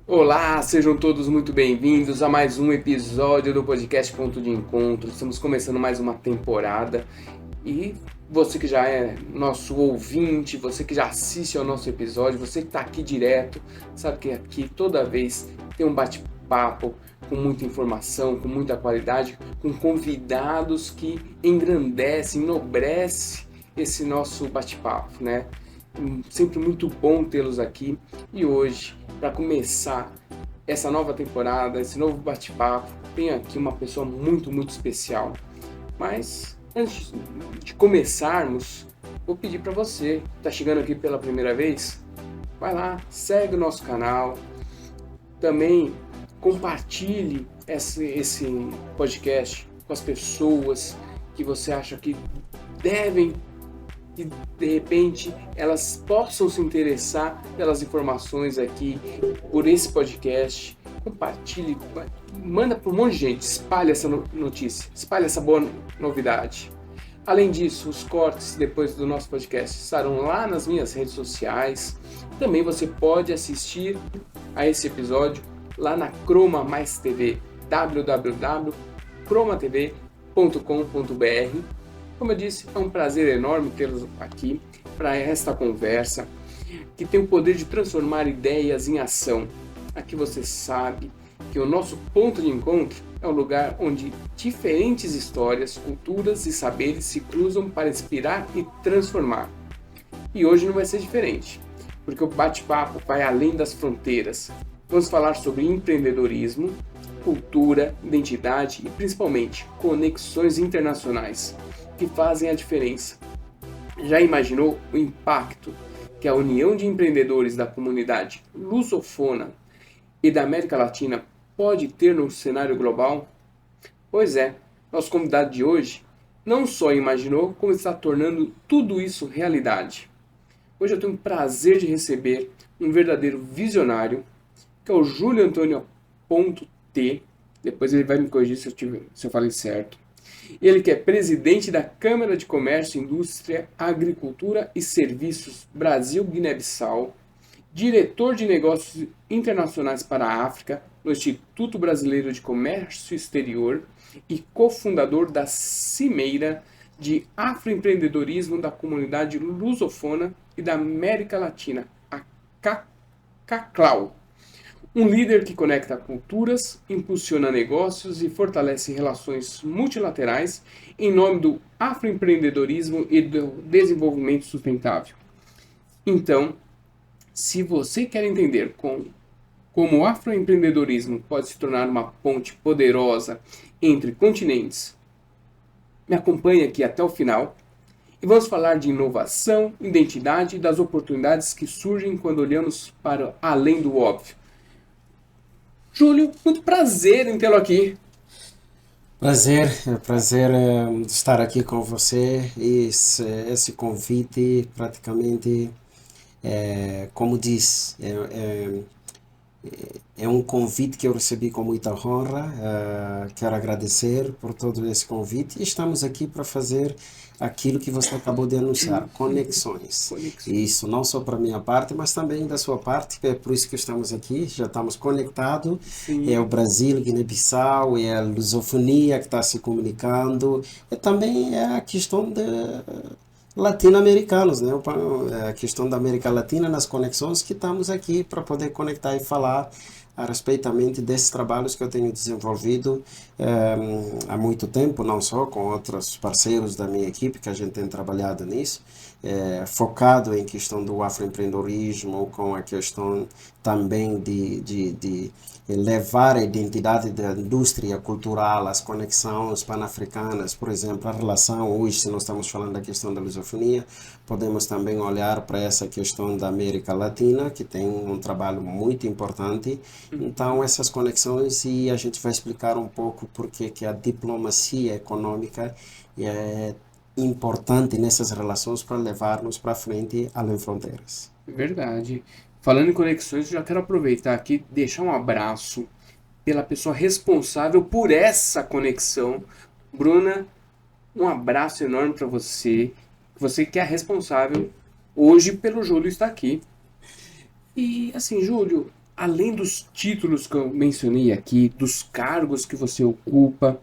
Olá, sejam todos muito bem-vindos a mais um episódio do podcast Ponto de Encontro. Estamos começando mais uma temporada e você que já é nosso ouvinte, você que já assiste ao nosso episódio, você que está aqui direto, sabe que aqui toda vez tem um bate-papo com muita informação, com muita qualidade, com convidados que engrandecem, enobrece esse nosso bate-papo, né? Sempre muito bom tê-los aqui e hoje, para começar essa nova temporada, esse novo bate-papo, tem aqui uma pessoa muito especial. Mas antes de começarmos, vou pedir para você que está chegando aqui pela primeira vez, vai lá, segue o nosso canal, também compartilhe esse podcast com as pessoas que você acha que devem e de repente elas possam se interessar pelas informações aqui por esse podcast. Compartilhe, manda para um monte de gente, espalhe essa notícia, espalhe essa boa novidade. Além disso, os cortes depois do nosso podcast estarão lá nas minhas redes sociais. Também você pode assistir a esse episódio lá na Croma Mais TV, www.cromatv.com.br. Como eu disse, é um prazer enorme tê-los aqui para esta conversa que tem o poder de transformar ideias em ação. Aqui você sabe que o nosso ponto de encontro é um lugar onde diferentes histórias, culturas e saberes se cruzam para inspirar e transformar. E hoje não vai ser diferente, porque o bate-papo vai além das fronteiras. Vamos falar sobre empreendedorismo, cultura, identidade e principalmente conexões internacionais que fazem a diferença. Já imaginou o impacto que a união de empreendedores da comunidade lusofona e da América Latina pode ter no cenário global? Pois é, nosso convidado de hoje não só imaginou, como está tornando tudo isso realidade. Hoje eu tenho o prazer de receber um verdadeiro visionário, que é o Júlio Antônio T. Depois ele vai me corrigir se eu falei certo. Ele que é presidente da Câmara de Comércio, Indústria, Agricultura e Serviços Brasil-Guiné-Bissau, diretor de Negócios Internacionais para a África no Instituto Brasileiro de Comércio Exterior e cofundador da Cimeira de Afroempreendedorismo da Comunidade Lusofona e da América Latina, a CACLAU. Um líder que conecta culturas, impulsiona negócios e fortalece relações multilaterais em nome do afroempreendedorismo e do desenvolvimento sustentável. Então, se você quer entender como o afroempreendedorismo pode se tornar uma ponte poderosa entre continentes, me acompanhe aqui até o final e vamos falar de inovação, identidade e das oportunidades que surgem quando olhamos para além do óbvio. Júlio, muito prazer em tê-lo aqui. Prazer estar aqui com você. Esse convite praticamente, como diz, é um convite que eu recebi com muita honra. Quero agradecer por todo esse convite e estamos aqui para fazer aquilo que você acabou de anunciar, conexões. Conexões. Isso não só para a minha parte, mas também da sua parte, que é por isso que estamos aqui, já estamos conectados. É o Sim, Brasil, Guiné-Bissau, é a lusofonia que está se comunicando, e também é a questão de latino-americanos, né? A questão da América Latina nas conexões que estamos aqui para poder conectar e falar a respeitamente desses trabalhos que eu tenho desenvolvido há muito tempo, não só com outros parceiros da minha equipe que a gente tem trabalhado nisso, focado em questão do afroempreendedorismo, com a questão também de levar a identidade da indústria cultural, as conexões pan-africanas, por exemplo, a relação hoje, se nós estamos falando da questão da lusofonia, podemos também olhar para essa questão da América Latina, que tem um trabalho muito importante. Então, essas conexões, e a gente vai explicar um pouco por que a diplomacia econômica é importante nessas relações para levar-nos para frente além fronteiras. verdade. Falando em conexões, eu já quero aproveitar aqui e deixar um abraço pela pessoa responsável por essa conexão. Bruna, um abraço enorme para você. Você que é responsável hoje pelo Júlio estar aqui. E assim, Júlio, além dos títulos que eu mencionei aqui, dos cargos que você ocupa,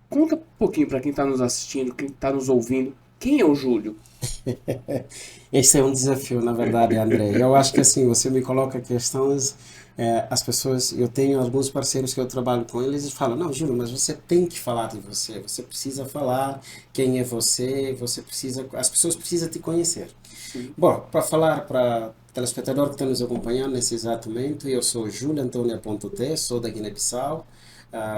conta um pouquinho para quem está nos assistindo, quem está nos ouvindo, quem é o Júlio? Esse é um desafio, na verdade, André. Eu acho que assim, você me coloca questões, as pessoas, eu tenho alguns parceiros que eu trabalho com eles e falam, não, Júlio, mas você tem que falar de você, você precisa falar quem é você, você precisa, as pessoas precisam te conhecer. Sim. Bom, para falar para telespectador que está nos acompanhando nesse exato momento, eu sou Júlio Antônio Ponto T, sou da Guiné-Bissau.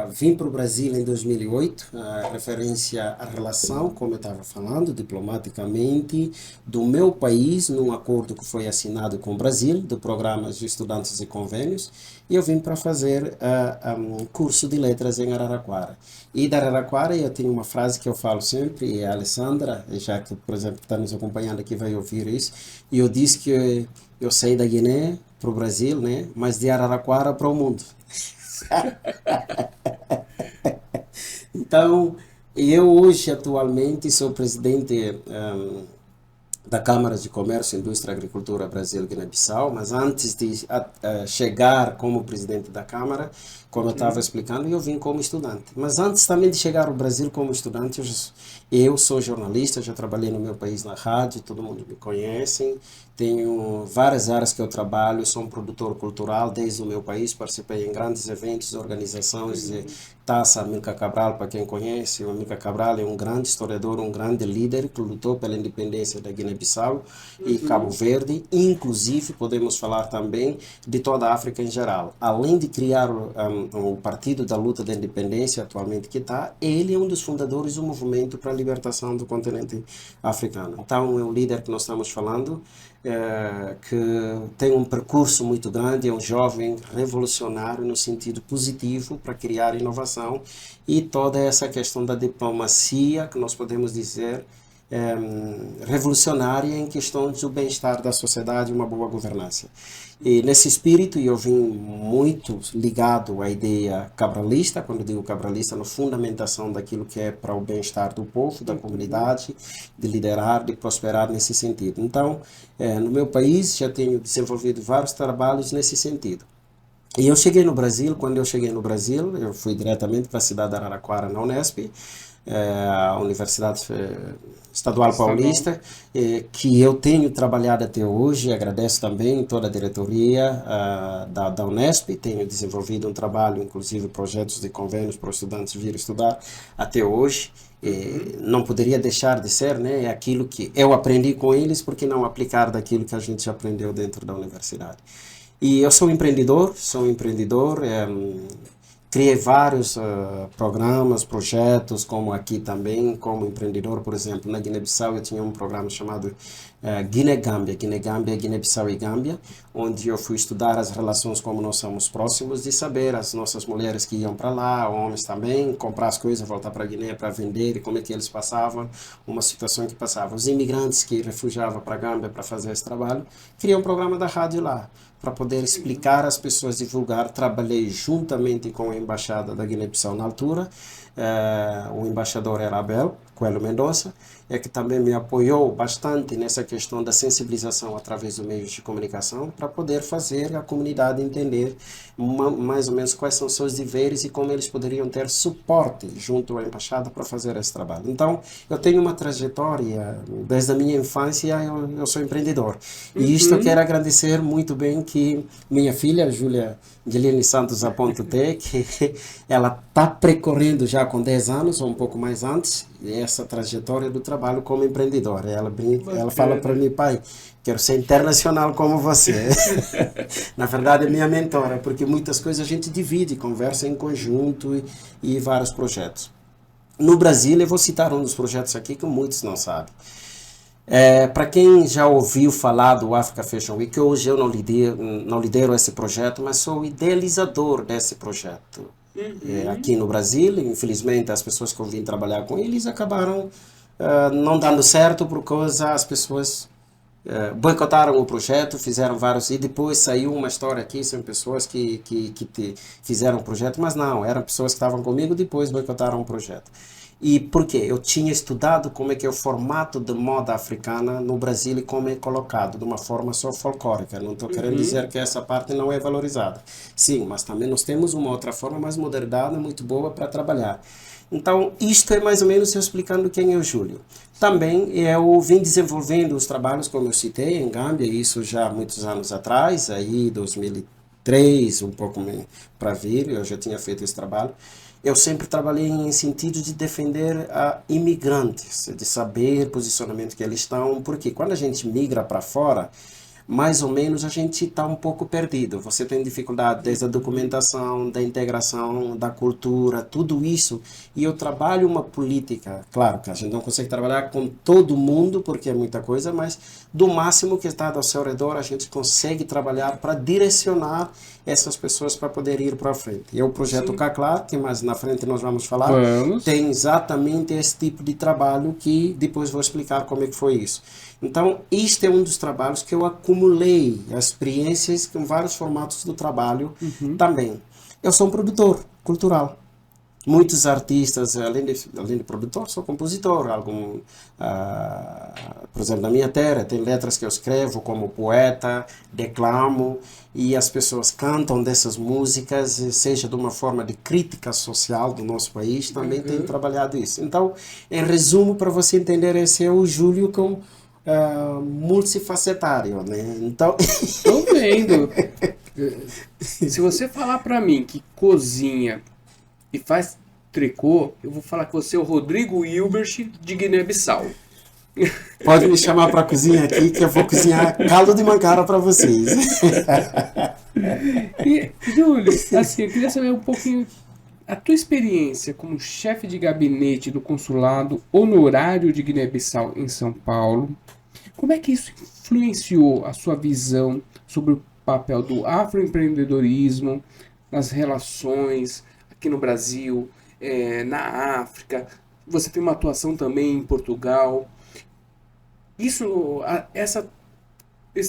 Vim para o Brasil em 2008, referência à relação, como eu estava falando, diplomaticamente, do meu país, num acordo que foi assinado com o Brasil, do programa de estudantes e convênios, e eu vim para fazer um curso de letras em Araraquara. E da Araraquara eu tenho uma frase que eu falo sempre, e a Alessandra, já que, por exemplo, está nos acompanhando aqui, vai ouvir isso, e eu disse que eu saí da Guiné para o Brasil, né, mas de Araraquara para o mundo. Então, eu hoje atualmente sou presidente da Câmara de Comércio, Indústria e Agricultura Brasil-Guiné-Bissau, mas antes de chegar como presidente da Câmara, como eu estava explicando, eu vim como estudante. Mas antes também de chegar ao Brasil como estudante, eu sou jornalista, já trabalhei no meu país na rádio, todo mundo me conhece, tenho várias áreas que eu trabalho, sou um produtor cultural desde o meu país, participei em grandes eventos, organizações de Taça Amílcar Cabral, para quem conhece, o Amílcar Cabral é um grande historiador, um grande líder que lutou pela independência da Guiné-Bissau e Cabo Verde, inclusive podemos falar também de toda a África em geral. Além de criar o Partido da Luta da Independência, atualmente que está, ele é um dos fundadores do movimento para a libertação do continente africano. Então é um líder que nós estamos falando, que tem um percurso muito grande, é um jovem revolucionário no sentido positivo para criar inovação e toda essa questão da diplomacia, que nós podemos dizer, revolucionária em questões do bem-estar da sociedade e uma boa governança. E nesse espírito eu vim muito ligado à ideia cabralista, quando digo cabralista, na fundamentação daquilo que é para o bem-estar do povo, da comunidade, de liderar, de prosperar nesse sentido. Então, no meu país já tenho desenvolvido vários trabalhos nesse sentido. E eu cheguei no Brasil, quando eu cheguei no Brasil, eu fui diretamente para a cidade de Araraquara, na Unesp, a Universidade Estadual Paulista, que eu tenho trabalhado até hoje, agradeço também toda a diretoria da Unesp, tenho desenvolvido um trabalho, inclusive projetos de convênios para os estudantes vir estudar até hoje. Não poderia deixar de ser, né, aquilo que eu aprendi com eles, porque não aplicar daquilo que a gente aprendeu dentro da universidade. E eu sou um empreendedor, criei vários programas, projetos, como aqui também, como empreendedor, por exemplo, na Guiné-Bissau eu tinha um programa chamado Guiné-Gâmbia, Guiné-Bissau e Gâmbia, onde eu fui estudar as relações como nós somos próximos, de saber as nossas mulheres que iam para lá, homens também, comprar as coisas, voltar para a Guiné para vender, e como é que eles passavam, uma situação que passava. Os imigrantes que refugiavam para a Gâmbia para fazer esse trabalho, criei um programa da rádio lá, para poder explicar às pessoas, divulgar. Trabalhei juntamente com a embaixada da Guiné-Bissau na altura, o embaixador era Abel Coelho Mendonça, que também me apoiou bastante nessa questão da sensibilização através dos meios de comunicação, para poder fazer a comunidade entender mais ou menos quais são seus deveres e como eles poderiam ter suporte junto à embaixada para fazer esse trabalho. Então, eu tenho uma trajetória, desde a minha infância eu sou empreendedor. E isto eu quero agradecer muito bem que minha filha, Júlia Guilherme Santos Aponte T, que ela está percorrendo já com 10 anos, ou um pouco mais antes, essa trajetória do trabalho como empreendedora. Ela fala para mim, pai, quero ser internacional como você. Na verdade, é minha mentora, porque muitas coisas a gente divide, conversa em conjunto e vários projetos. No Brasil, eu vou citar um dos projetos aqui que muitos não sabem. Para quem já ouviu falar do Africa Fashion Week, hoje eu não lidero esse projeto, mas sou o idealizador desse projeto. Aqui no Brasil, infelizmente, as pessoas que eu vim trabalhar com eles acabaram não dando certo, porque as pessoas boicotaram o projeto, fizeram vários, e depois saiu uma história aqui, são pessoas que fizeram o projeto, mas não, eram pessoas que estavam comigo, depois boicotaram o projeto. E por quê? Eu tinha estudado como é que é o formato de moda africana no Brasil e como é colocado de uma forma só folclórica. Não estou querendo Uhum. dizer que essa parte não é valorizada. Sim, mas também nós temos uma outra forma mais moderna, muito boa para trabalhar. Então, isto é mais ou menos eu explicando quem é o Júlio. Também eu vim desenvolvendo os trabalhos, como eu citei, em Gâmbia, isso já há muitos anos atrás, aí 2003, um pouco para vir, eu já tinha feito esse trabalho. Eu sempre trabalhei em sentido de defender imigrantes, de saber o posicionamento que eles estão, porque quando a gente migra para fora, mais ou menos a gente está um pouco perdido. Você tem dificuldade desde a documentação, da integração, da cultura, tudo isso. E eu trabalho uma política, claro que a gente não consegue trabalhar com todo mundo, porque é muita coisa, mas do máximo que está ao seu redor, a gente consegue trabalhar para direcionar essas pessoas para poder ir para frente. E o projeto Sim. CACLA, que mais na frente nós vamos falar, Vamos. tem exatamente esse tipo de trabalho que depois vou explicar como é que foi isso. Então, este é um dos trabalhos que eu acumulei, as experiências com vários formatos do trabalho Uhum. também. Eu sou um produtor cultural. Muitos artistas, além de produtor, sou compositor. Por exemplo, na minha terra, tem letras que eu escrevo como poeta, declamo, e as pessoas cantam dessas músicas, seja de uma forma de crítica social do nosso país, também tenho Uhum. trabalhado isso. Então, em resumo, para você entender, esse é o Júlio com multifacetário, né? Então, Tô vendo. Se você falar pra mim que cozinha e faz tricô, eu vou falar que você é o Rodrigo Hilbert de Guiné-Bissau. pode me chamar para a cozinha aqui que eu vou cozinhar caldo de mancara para vocês. E, Júlio, assim, eu queria saber um pouquinho a tua experiência como chefe de gabinete do consulado honorário de Guiné-Bissau em São Paulo. Como é que isso influenciou a sua visão sobre o papel do afroempreendedorismo nas relações aqui no Brasil, na África? Você tem uma atuação também em Portugal. Esse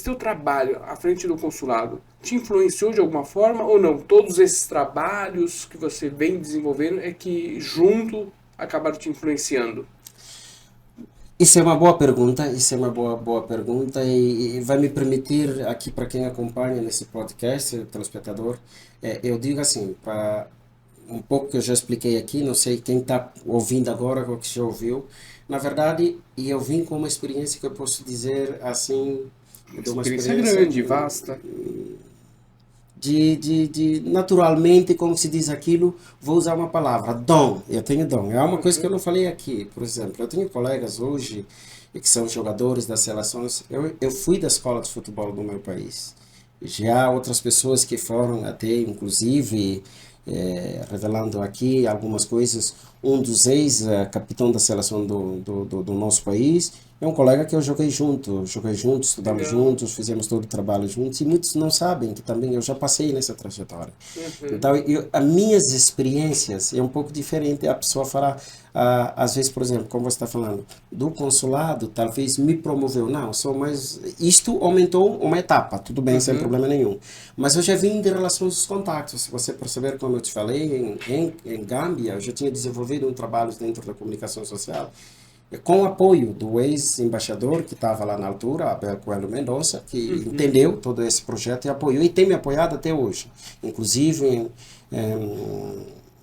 teu trabalho à frente do consulado te influenciou de alguma forma ou não? Todos esses trabalhos que você vem desenvolvendo é que junto acabaram te influenciando. Isso é uma boa pergunta, isso é uma boa pergunta e vai me permitir aqui para quem acompanha nesse podcast, telespectador, eu digo assim, para um pouco que eu já expliquei aqui, não sei quem está ouvindo agora ou que já ouviu, na verdade, e eu vim com uma experiência que eu posso dizer assim, Uma de uma experiência experiência grande, vasta. naturalmente, como se diz aquilo, vou usar uma palavra, dom. Eu tenho dom. É uma coisa que eu Uhum. não falei aqui. Por exemplo, eu tenho colegas hoje que são jogadores das seleções. Eu fui da escola de futebol do meu país. Já há outras pessoas que foram até, inclusive, revelando aqui algumas coisas, um dos ex-capitão da seleção do nosso país é um colega que eu joguei junto, estudamos Legal. juntos, fizemos todo o trabalho juntos, e muitos não sabem que também eu já passei nessa trajetória. Uhum. Então, as minhas experiências é um pouco diferente. A pessoa falar, às vezes, por exemplo, como você está falando, do consulado, talvez me promoveu. Não, sou mais. Isto aumentou uma etapa, tudo bem, sem Uhum. problema nenhum. Mas eu já vim de relações dos contatos. Se você perceber, como eu te falei, em Gâmbia, eu já tinha desenvolvido um trabalho dentro da comunicação social com o apoio do ex-embaixador que estava lá na altura, Abel Coelho Mendonça, que Uhum. entendeu todo esse projeto e apoiou e tem me apoiado até hoje. Inclusive,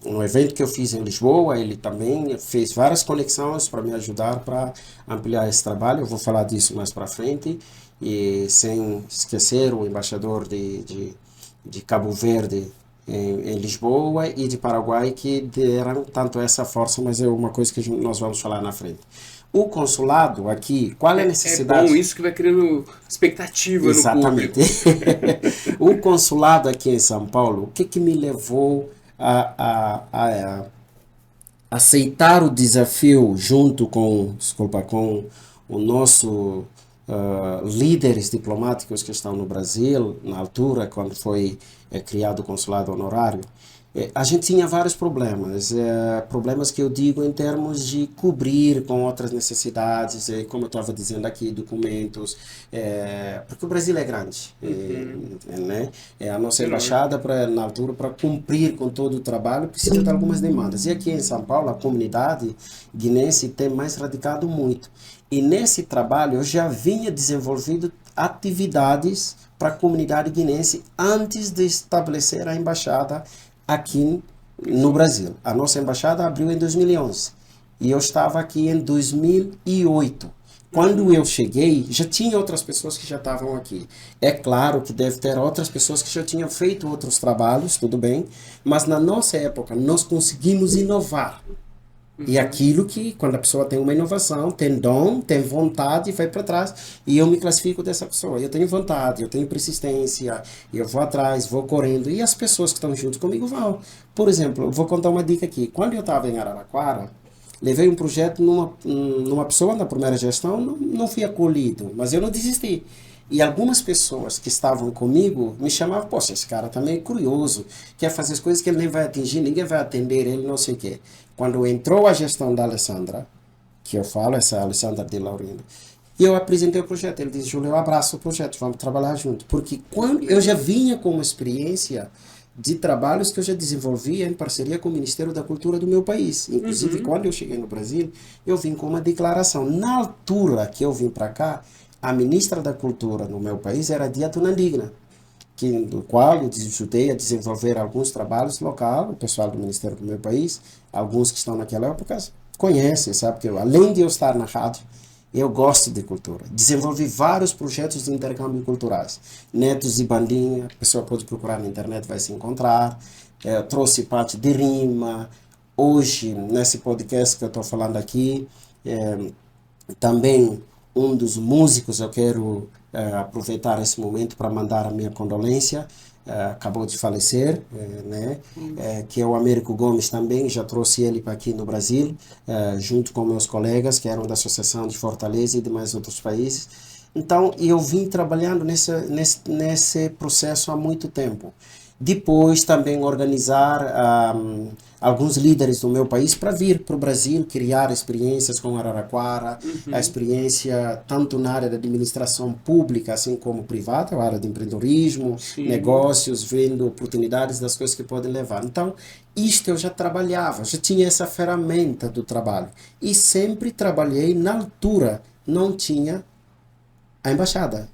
no evento que eu fiz em Lisboa, ele também fez várias conexões para me ajudar para ampliar esse trabalho. Eu vou falar disso mais para frente. E sem esquecer o embaixador de Cabo Verde em Lisboa e de Paraguai que deram tanto essa força, mas é uma coisa que nós vamos falar na frente. O consulado aqui, qual é a É bom necessidade? isso que vai criando expectativa no Exatamente. público. O consulado aqui em São Paulo, o que me levou a aceitar o desafio junto com, desculpa, com o nosso líderes diplomáticos que estão no Brasil, na altura, quando foi criado o consulado honorário, A gente tinha vários problemas, problemas que eu digo em termos de cobrir com outras necessidades, como eu estava dizendo aqui, documentos, porque o Brasil é grande, né? A nossa Enorme. embaixada, na altura, para cumprir com todo o trabalho, precisa de algumas demandas. E aqui em São Paulo, a comunidade guinense tem mais radicado muito. E nesse trabalho eu já vinha desenvolvendo atividades para a comunidade guinense antes de estabelecer a embaixada aqui no Brasil. A nossa embaixada abriu em 2011 e eu estava aqui em 2008. Quando eu cheguei, já tinha outras pessoas que já estavam aqui. É claro que deve ter outras pessoas que já tinham feito outros trabalhos, tudo bem, mas na nossa época nós conseguimos inovar. E aquilo que, quando a pessoa tem uma inovação, tem dom, tem vontade, vai para trás. E eu me classifico dessa pessoa. Eu tenho vontade, eu tenho persistência, eu vou atrás, vou correndo. E as pessoas que estão junto comigo vão. Por exemplo, eu vou contar uma dica aqui. Quando eu estava em Araraquara, levei um projeto numa pessoa na primeira gestão, não fui acolhido, mas eu não desisti. E algumas pessoas que estavam comigo me chamavam, poxa, esse cara também é curioso, quer fazer as coisas que ele nem vai atingir, ninguém vai atender ele, não sei o quê. Quando entrou a gestão da Alessandra, que eu falo, essa Alessandra de Laurindo, e eu apresentei o projeto, ele disse, Júlio, eu abraço o projeto, vamos trabalhar junto. Porque quando eu já vinha com uma experiência de trabalhos que eu já desenvolvia em parceria com o Ministério da Cultura do meu país. Inclusive, quando eu cheguei no Brasil, eu vim com uma declaração. Na altura que eu vim para cá, a ministra da Cultura no meu país era a Dia Tunandigna, do qual eu ajudei a desenvolver alguns trabalhos local, o pessoal do Ministério do meu país, alguns que estão naquela época conhecem, sabe que além de eu estar na rádio, eu gosto de cultura. Desenvolvi vários projetos de intercâmbio culturais. Netos e Bandinha, a pessoa pode procurar na internet, vai se encontrar. Trouxe parte de rima. Hoje, nesse podcast que eu estou falando aqui, também um dos músicos, eu quero aproveitar esse momento para mandar a minha condolência, acabou de falecer, né? Que é o Américo Gomes também, já trouxe ele para aqui no Brasil, junto com meus colegas que eram da Associação de Fortaleza e de mais outros países. Então, eu vim trabalhando nesse processo há muito tempo. Depois também organizar alguns líderes do meu país para vir para o Brasil, criar experiências com Araraquara, a experiência tanto na área da administração pública, assim como privada, a área de empreendedorismo, negócios, vendo oportunidades das coisas que podem levar. Então, isto eu já trabalhava, já tinha essa ferramenta do trabalho. E sempre trabalhei na altura, não tinha a embaixada.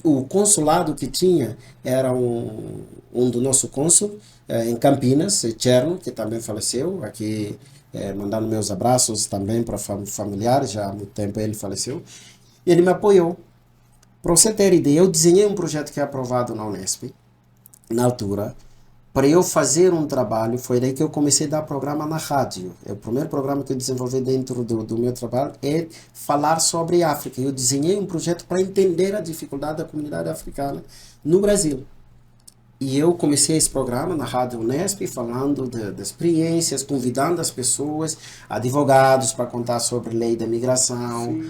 O consulado que tinha era um do nosso cônsul em Campinas, Cherno, que também faleceu, aqui mandando meus abraços também para familiares, já há muito tempo ele faleceu, e ele me apoiou. Para você ter ideia, eu desenhei um projeto que é aprovado na Unesp, na altura, para eu fazer um trabalho, foi daí que eu comecei a dar programa na rádio. O primeiro programa que eu desenvolvi dentro do meu trabalho é falar sobre África. Eu desenhei um projeto para entender a dificuldade da comunidade africana no Brasil. E eu comecei esse programa na Rádio Unesp, falando das experiências, convidando as pessoas, advogados para contar sobre lei da migração,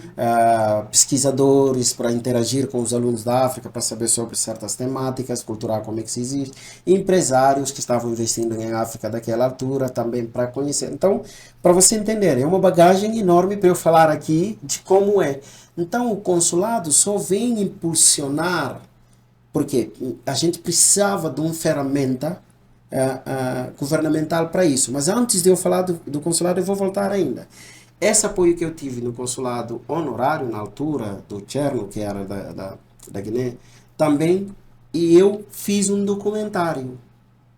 pesquisadores para interagir com os alunos da África, para saber sobre certas temáticas, cultural, como é que se existe, empresários que estavam investindo em África daquela altura, também para conhecer. Então, para você entender, é uma bagagem enorme para eu falar aqui de como é. Então, o consulado só vem impulsionar, porque a gente precisava de uma ferramenta governamental para isso. Mas antes de eu falar do consulado, eu vou voltar ainda. Esse apoio que eu tive no consulado honorário, na altura, do Cherno, que era da Guiné, também, e eu fiz um documentário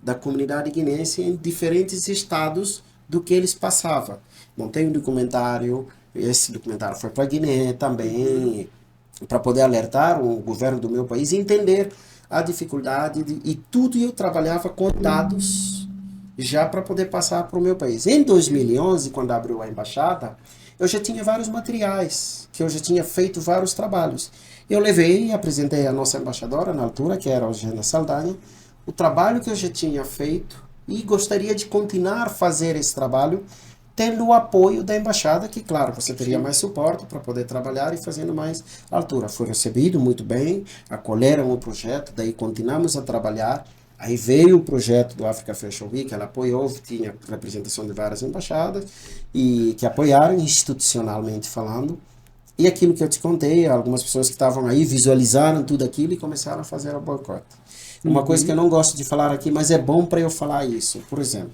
da comunidade guinense em diferentes estados do que eles passavam. Montei um documentário, esse documentário foi para a Guiné também, para poder alertar o governo do meu país e entender a dificuldade e tudo. Eu trabalhava com dados já para poder passar para o meu país. Em 2011, quando abriu a embaixada, eu já tinha vários materiais, que eu já tinha feito vários trabalhos. Eu levei e apresentei à nossa embaixadora, na altura, que era a Eugênia Saldanha, o trabalho que eu já tinha feito e gostaria de continuar a fazer esse trabalho tendo o apoio da embaixada, que, claro, você teria mais suporte para poder trabalhar e fazendo mais altura. Foi recebido muito bem, acolheram o projeto, daí continuamos a trabalhar. Aí veio o projeto do Africa Fashion Week, ela apoiou, tinha representação de várias embaixadas, e que apoiaram institucionalmente falando. E aquilo que eu te contei, algumas pessoas que estavam aí visualizaram tudo aquilo e começaram a fazer o boicote. Uma coisa que eu não gosto de falar aqui, mas é bom para eu falar isso. Por exemplo,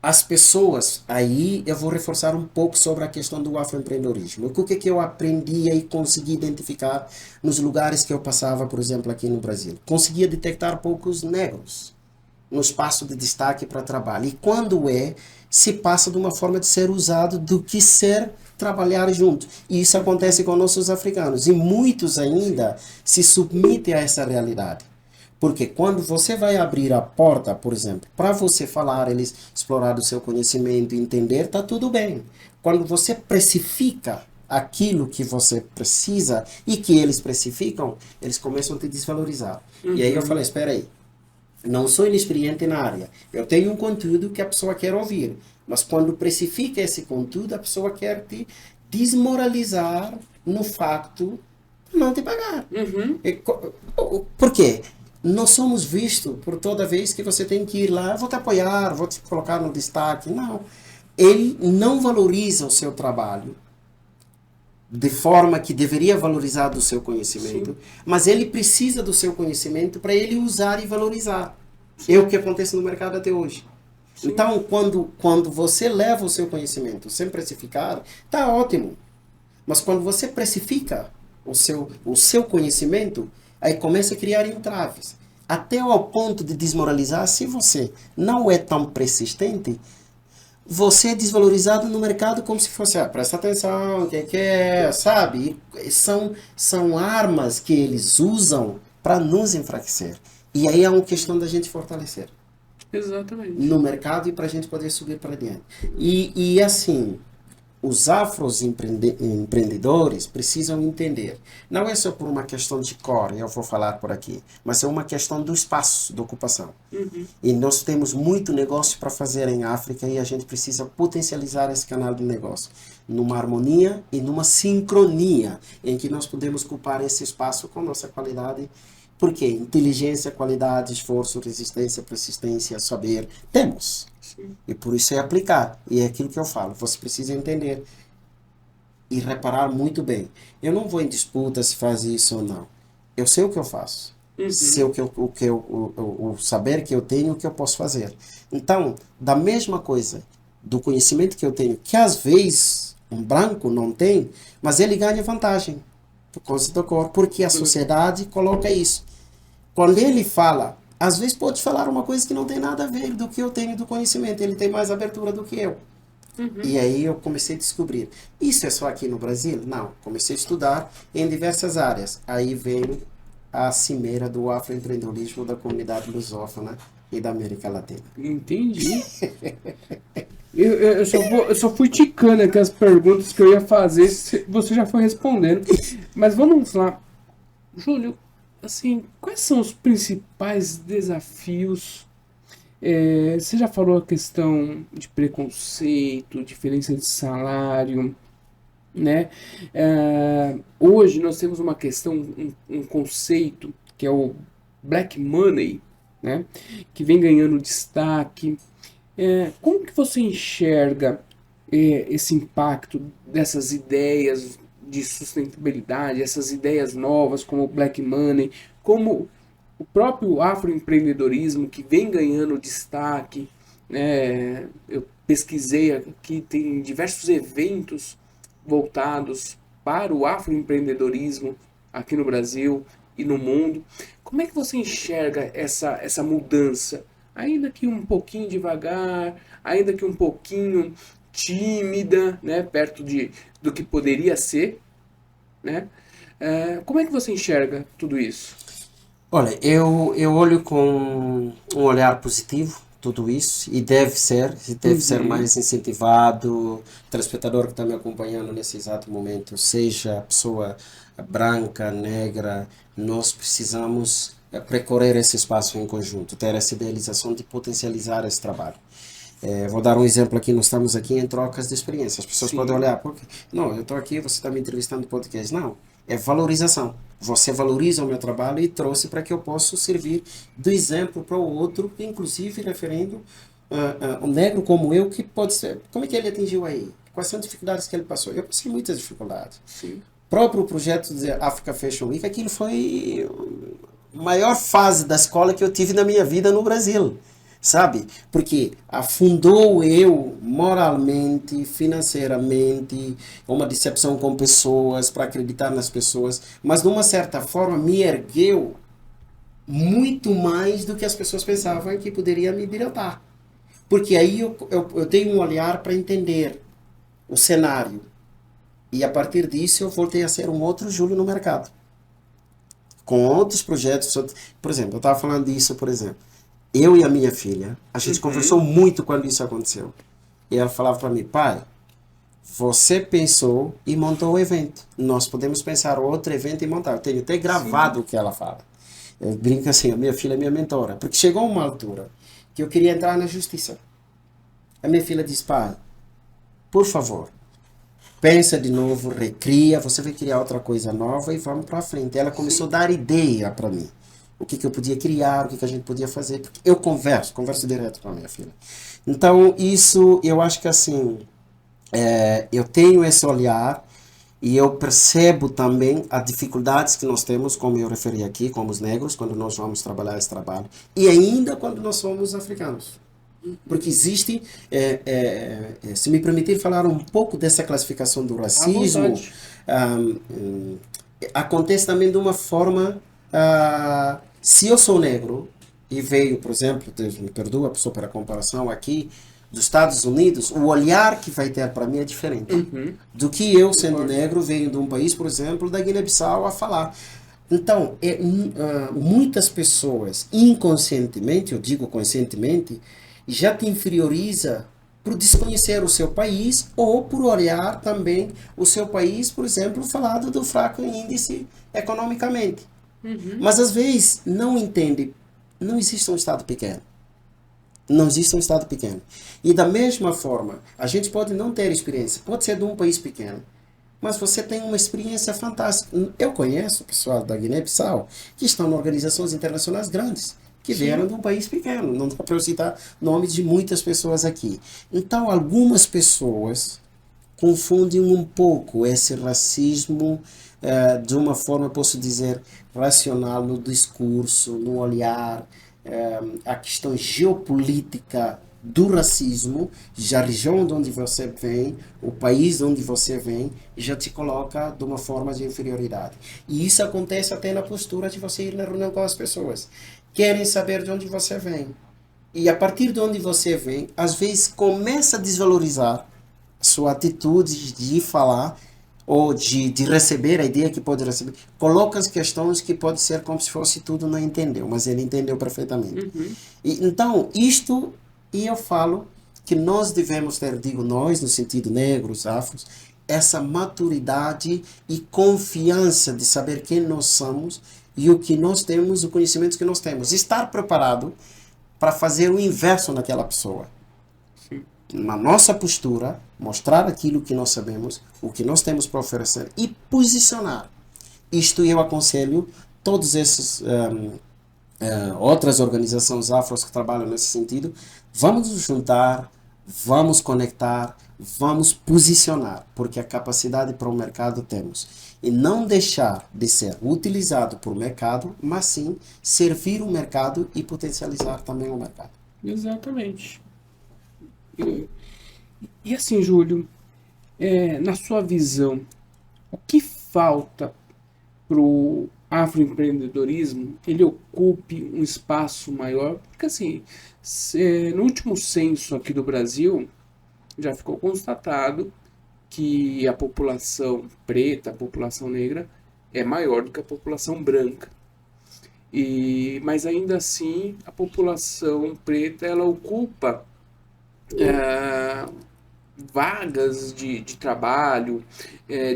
as pessoas, aí eu vou reforçar um pouco sobre a questão do afroempreendedorismo. O que eu aprendi e consegui identificar nos lugares que eu passava, por exemplo, aqui no Brasil? Conseguia detectar poucos negros no espaço de destaque para trabalho. E quando se passa de uma forma de ser usado do que ser trabalhar junto. E isso acontece com nossos africanos. E muitos ainda se submetem a essa realidade. Porque quando você vai abrir a porta, por exemplo, para você falar, eles explorar o seu conhecimento, entender, tá tudo bem. Quando você precifica aquilo que você precisa e que eles precificam, eles começam a te desvalorizar. E aí eu falei, espera aí, não sou inexperiente na área. Eu tenho um conteúdo que a pessoa quer ouvir. Mas quando precifica esse conteúdo, a pessoa quer te desmoralizar no facto de não te pagar. Por quê? Nós somos vistos por toda vez que você tem que ir lá, vou te apoiar, vou te colocar no destaque. Não. Ele não valoriza o seu trabalho de forma que deveria valorizar do seu conhecimento, sim, mas ele precisa do seu conhecimento para ele usar e valorizar. Sim. É o que acontece no mercado até hoje. Sim. Então, quando você leva o seu conhecimento sem precificar, tá ótimo. Mas quando você precifica o seu conhecimento, aí começa a criar entraves. Até ao ponto de desmoralizar, se você não é tão persistente, você é desvalorizado no mercado como se fosse, presta atenção, que é, sabe? São armas que eles usam para nos enfraquecer. E aí é uma questão da gente fortalecer. Exatamente. No mercado e para a gente poder subir para diante. E assim, os afroempreendedores precisam entender. Não é só por uma questão de cor, eu vou falar por aqui, mas é uma questão do espaço, da ocupação. E nós temos muito negócio para fazer em África e a gente precisa potencializar esse canal de negócio numa harmonia e numa sincronia em que nós podemos ocupar esse espaço com nossa qualidade. Porque inteligência, qualidade, esforço, resistência, persistência, saber, temos. Sim. E por isso é aplicar. E é aquilo que eu falo. Você precisa entender e reparar muito bem. Eu não vou em disputa se faz isso ou não. Eu sei o que eu faço. Sei o saber que eu tenho, o que eu posso fazer. Então, da mesma coisa, do conhecimento que eu tenho, que às vezes um branco não tem, mas ele ganha vantagem por causa da cor, porque a sociedade coloca isso. Quando ele fala, às vezes pode falar uma coisa que não tem nada a ver do que eu tenho do conhecimento, ele tem mais abertura do que eu. E aí eu comecei a descobrir. Isso é só aqui no Brasil? Não. Comecei a estudar em diversas áreas. Aí veio a cimeira do afroempreendedorismo da comunidade lusófona e da América Latina. Entendi. Eu só fui ticando aqui as perguntas que eu ia fazer, você já foi respondendo. Mas vamos lá. Júlio, assim, quais são os principais desafios? Você já falou a questão de preconceito, diferença de salário, né? Hoje nós temos uma questão, um conceito que é o Black Money, né? Que vem ganhando destaque. Como que você enxerga esse impacto dessas ideias de sustentabilidade, essas ideias novas como o Black Money, como o próprio afroempreendedorismo que vem ganhando destaque, né? Eu pesquisei aqui, tem diversos eventos voltados para o afroempreendedorismo aqui no Brasil e no mundo. Como é que você enxerga essa mudança? Ainda que um pouquinho devagar, ainda que um pouquinho tímida, né, perto do que poderia ser, né? Como é que você enxerga tudo isso? Olha, eu olho com um olhar positivo tudo isso e deve ser mais incentivado. O telespectador que está me acompanhando nesse exato momento, seja pessoa branca, negra, nós precisamos percorrer esse espaço em conjunto, ter essa idealização de potencializar esse trabalho. Vou dar um exemplo aqui, nós estamos aqui em trocas de experiência. As pessoas podem olhar, não, eu estou aqui, você está me entrevistando no podcast. Não, é valorização. Você valoriza o meu trabalho e trouxe para que eu possa servir do exemplo para o outro, inclusive referindo um negro como eu, que pode ser. Como é que ele atingiu aí? Quais são as dificuldades que ele passou? Eu passei muitas dificuldades. Sim. Próprio projeto de Africa Fashion Week, aquilo foi a maior fase da escola que eu tive na minha vida no Brasil, sabe? Porque afundou eu moralmente, financeiramente, uma decepção com pessoas, para acreditar nas pessoas, mas de uma certa forma me ergueu muito mais do que as pessoas pensavam que poderia me derrotar. Porque aí eu tenho um olhar para entender o cenário. E a partir disso eu voltei a ser um outro Júlio no mercado. Com outros projetos. Por exemplo, eu estava falando disso, por exemplo. Eu e a minha filha, a gente conversou muito quando isso aconteceu. E ela falava para mim, pai, você pensou e montou o evento. Nós podemos pensar outro evento e montar. Eu tenho até gravado o que ela fala. Eu brinco assim, a minha filha é minha mentora. Porque chegou uma altura que eu queria entrar na justiça. A minha filha disse, pai, por favor, pensa de novo, recria, você vai criar outra coisa nova e vamos para frente. Ela começou a dar ideia para mim. O que eu podia criar, o que a gente podia fazer. Porque eu converso direto com a minha filha. Então, isso, eu acho que assim, eu tenho esse olhar e eu percebo também as dificuldades que nós temos, como eu referi aqui, como os negros, quando nós vamos trabalhar esse trabalho. E ainda quando nós somos africanos. Porque existe, se me permitir falar um pouco dessa classificação do racismo, acontece também de uma forma, se eu sou negro e veio, por exemplo, Deus me perdoa, só para a comparação aqui, dos Estados Unidos, o olhar que vai ter para mim é diferente do que eu, sendo negro, venho de um país, por exemplo, da Guiné-Bissau a falar. Então, muitas pessoas, inconscientemente, eu digo conscientemente, já te inferioriza por desconhecer o seu país ou por olhar também o seu país, por exemplo, falado do fraco índice economicamente. Mas às vezes não entende, não existe um Estado pequeno. Não existe um Estado pequeno. E da mesma forma, a gente pode não ter experiência, pode ser de um país pequeno, mas você tem uma experiência fantástica. Eu conheço pessoal da Guiné-Bissau que estão em organizações internacionais grandes, que vieram de um país pequeno. Não dá para eu citar nomes de muitas pessoas aqui. Então, algumas pessoas confundem um pouco esse racismo de uma forma, posso dizer, racional no discurso, no olhar, a questão geopolítica do racismo, já a região de onde você vem, o país de onde você vem, já te coloca de uma forma de inferioridade. E isso acontece até na postura de você ir na reunião com as pessoas. Querem saber de onde você vem. E a partir de onde você vem, às vezes começa a desvalorizar sua atitude de falar ou de receber a ideia que pode receber. Coloca as questões que pode ser como se fosse tudo não entendeu, mas ele entendeu perfeitamente. E, então, isto, e eu falo que nós devemos ter, digo nós, no sentido negros, afros, essa maturidade e confiança de saber quem nós somos e o que nós temos, o conhecimento que nós temos. Estar preparado para fazer o inverso naquela pessoa. Na nossa postura, mostrar aquilo que nós sabemos, o que nós temos para oferecer e posicionar. Isto eu aconselho todas essas outras organizações afros que trabalham nesse sentido. Vamos nos juntar, vamos conectar, vamos posicionar, porque a capacidade para o mercado temos. E não deixar de ser utilizado por mercado, mas sim servir o mercado e potencializar também o mercado. Exatamente. E assim, Júlio, na sua visão, o que falta para o afroempreendedorismo ele ocupe um espaço maior? Porque assim, no último censo aqui do Brasil, já ficou constatado que a população preta, a população negra, é maior do que a população branca. Mas ainda assim, a população preta ela ocupa vagas de trabalho,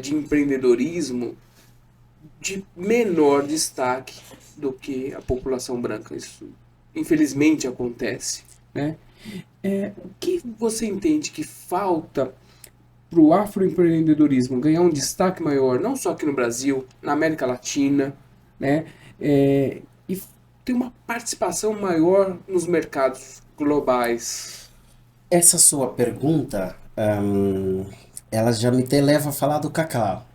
de empreendedorismo, de menor destaque do que a população branca. Isso, infelizmente, acontece, né? O que você entende que falta para o afroempreendedorismo ganhar um destaque maior, não só aqui no Brasil, na América Latina, né? E ter uma participação maior nos mercados globais. Essa sua pergunta, ela já me te leva a falar do cacau.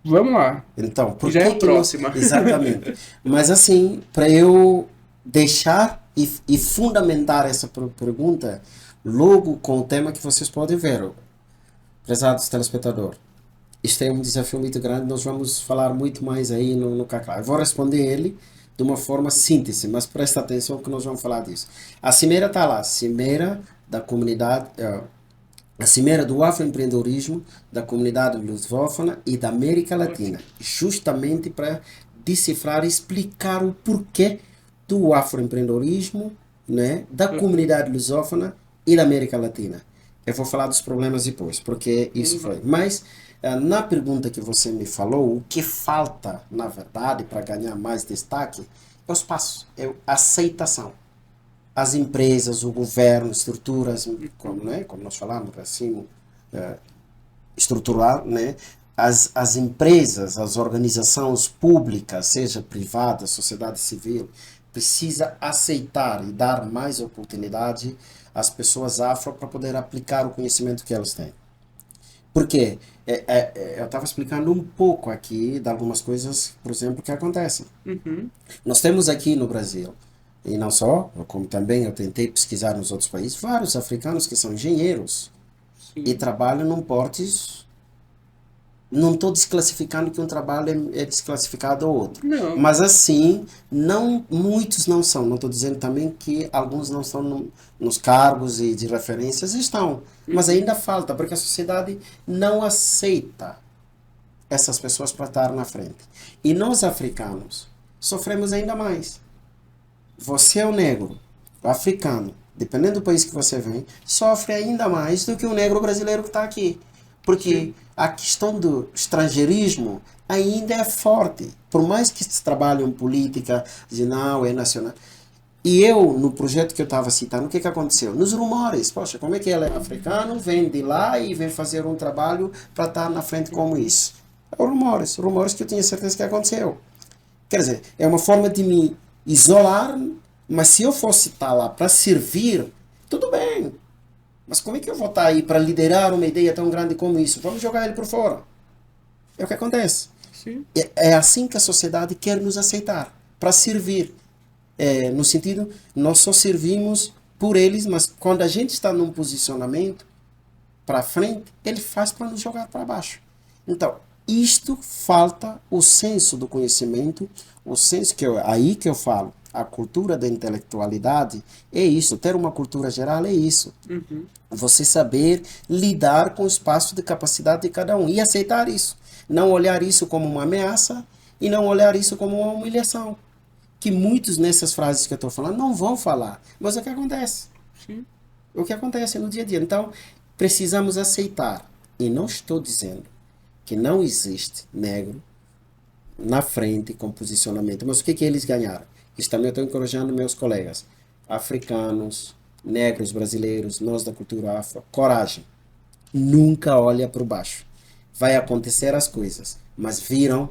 Vamos lá, Então, que por já é que a que nós... próxima. Exatamente. Mas assim, para eu deixar e fundamentar essa pergunta, logo com o tema que vocês podem ver, prezados telespectadores, isto é um desafio muito grande, nós vamos falar muito mais aí no cacau. Eu vou responder ele de uma forma síntese, mas presta atenção que nós vamos falar disso. A cimeira está lá, cimeira da comunidade, a cimeira do afroempreendedorismo da comunidade lusófona e da América Latina, justamente para decifrar e explicar o porquê do afroempreendedorismo, né, da comunidade lusófona e da América Latina. Eu vou falar dos problemas depois, porque isso foi. Mas, na pergunta que você me falou, o que falta, na verdade, para ganhar mais destaque, é os passos, é a aceitação. As empresas, o governo, estruturas, como, né, como nós falamos, assim, estrutural, né, as empresas, as organizações públicas, seja privada, sociedade civil, precisa aceitar e dar mais oportunidade às pessoas afro para poder aplicar o conhecimento que elas têm. Por quê? Eu estava explicando um pouco aqui de algumas coisas, por exemplo, que acontecem. Uhum. Nós temos aqui no Brasil, e não só, como também eu tentei pesquisar nos outros países, vários africanos que são engenheiros e Sim. trabalham num portes. Não estou desclassificando que um trabalho é desclassificado ou outro. Não. Mas assim, não, muitos não são. Não estou dizendo também que alguns não estão nos cargos e de referências, estão. Mas Uhum. ainda falta, porque a sociedade não aceita essas pessoas para estar na frente. E nós africanos sofremos ainda mais. Você é o negro, o africano, dependendo do país que você vem, sofre ainda mais do que o negro brasileiro que está aqui. Porque Sim. a questão do estrangeirismo ainda é forte. Por mais que se trabalhe em política, de não, é nacional. E eu, no projeto que eu estava citando, o que aconteceu? Nos rumores, poxa, como é que ele é africano, vem de lá e vem fazer um trabalho para estar na frente como isso? Rumores que eu tinha certeza que aconteceu. Quer dizer, é uma forma de me isolar, mas se eu fosse estar lá para servir, tudo bem. Mas como é que eu vou estar aí para liderar uma ideia tão grande como isso? Vamos jogar ele por fora. É o que acontece. Sim. É assim que a sociedade quer nos aceitar, para servir. No sentido, nós só servimos por eles, mas quando a gente está num posicionamento para frente, ele faz para nos jogar para baixo. Então, isto falta o senso do conhecimento, o senso aí que eu falo, a cultura da intelectualidade é isso, ter uma cultura geral é isso. Uhum. Você saber lidar com o espaço de capacidade de cada um e aceitar isso. Não olhar isso como uma ameaça e não olhar isso como uma humilhação. Que muitos nessas frases que eu estou falando não vão falar, mas é o que acontece. Sim. O que acontece no dia a dia. Então, precisamos aceitar. E não estou dizendo que não existe negro na frente com posicionamento. Mas o que eles ganharam? Isso também eu estou encorajando meus colegas africanos, negros, brasileiros, nós da cultura afro. Coragem. Nunca olha para baixo. Vai acontecer as coisas. Mas viram,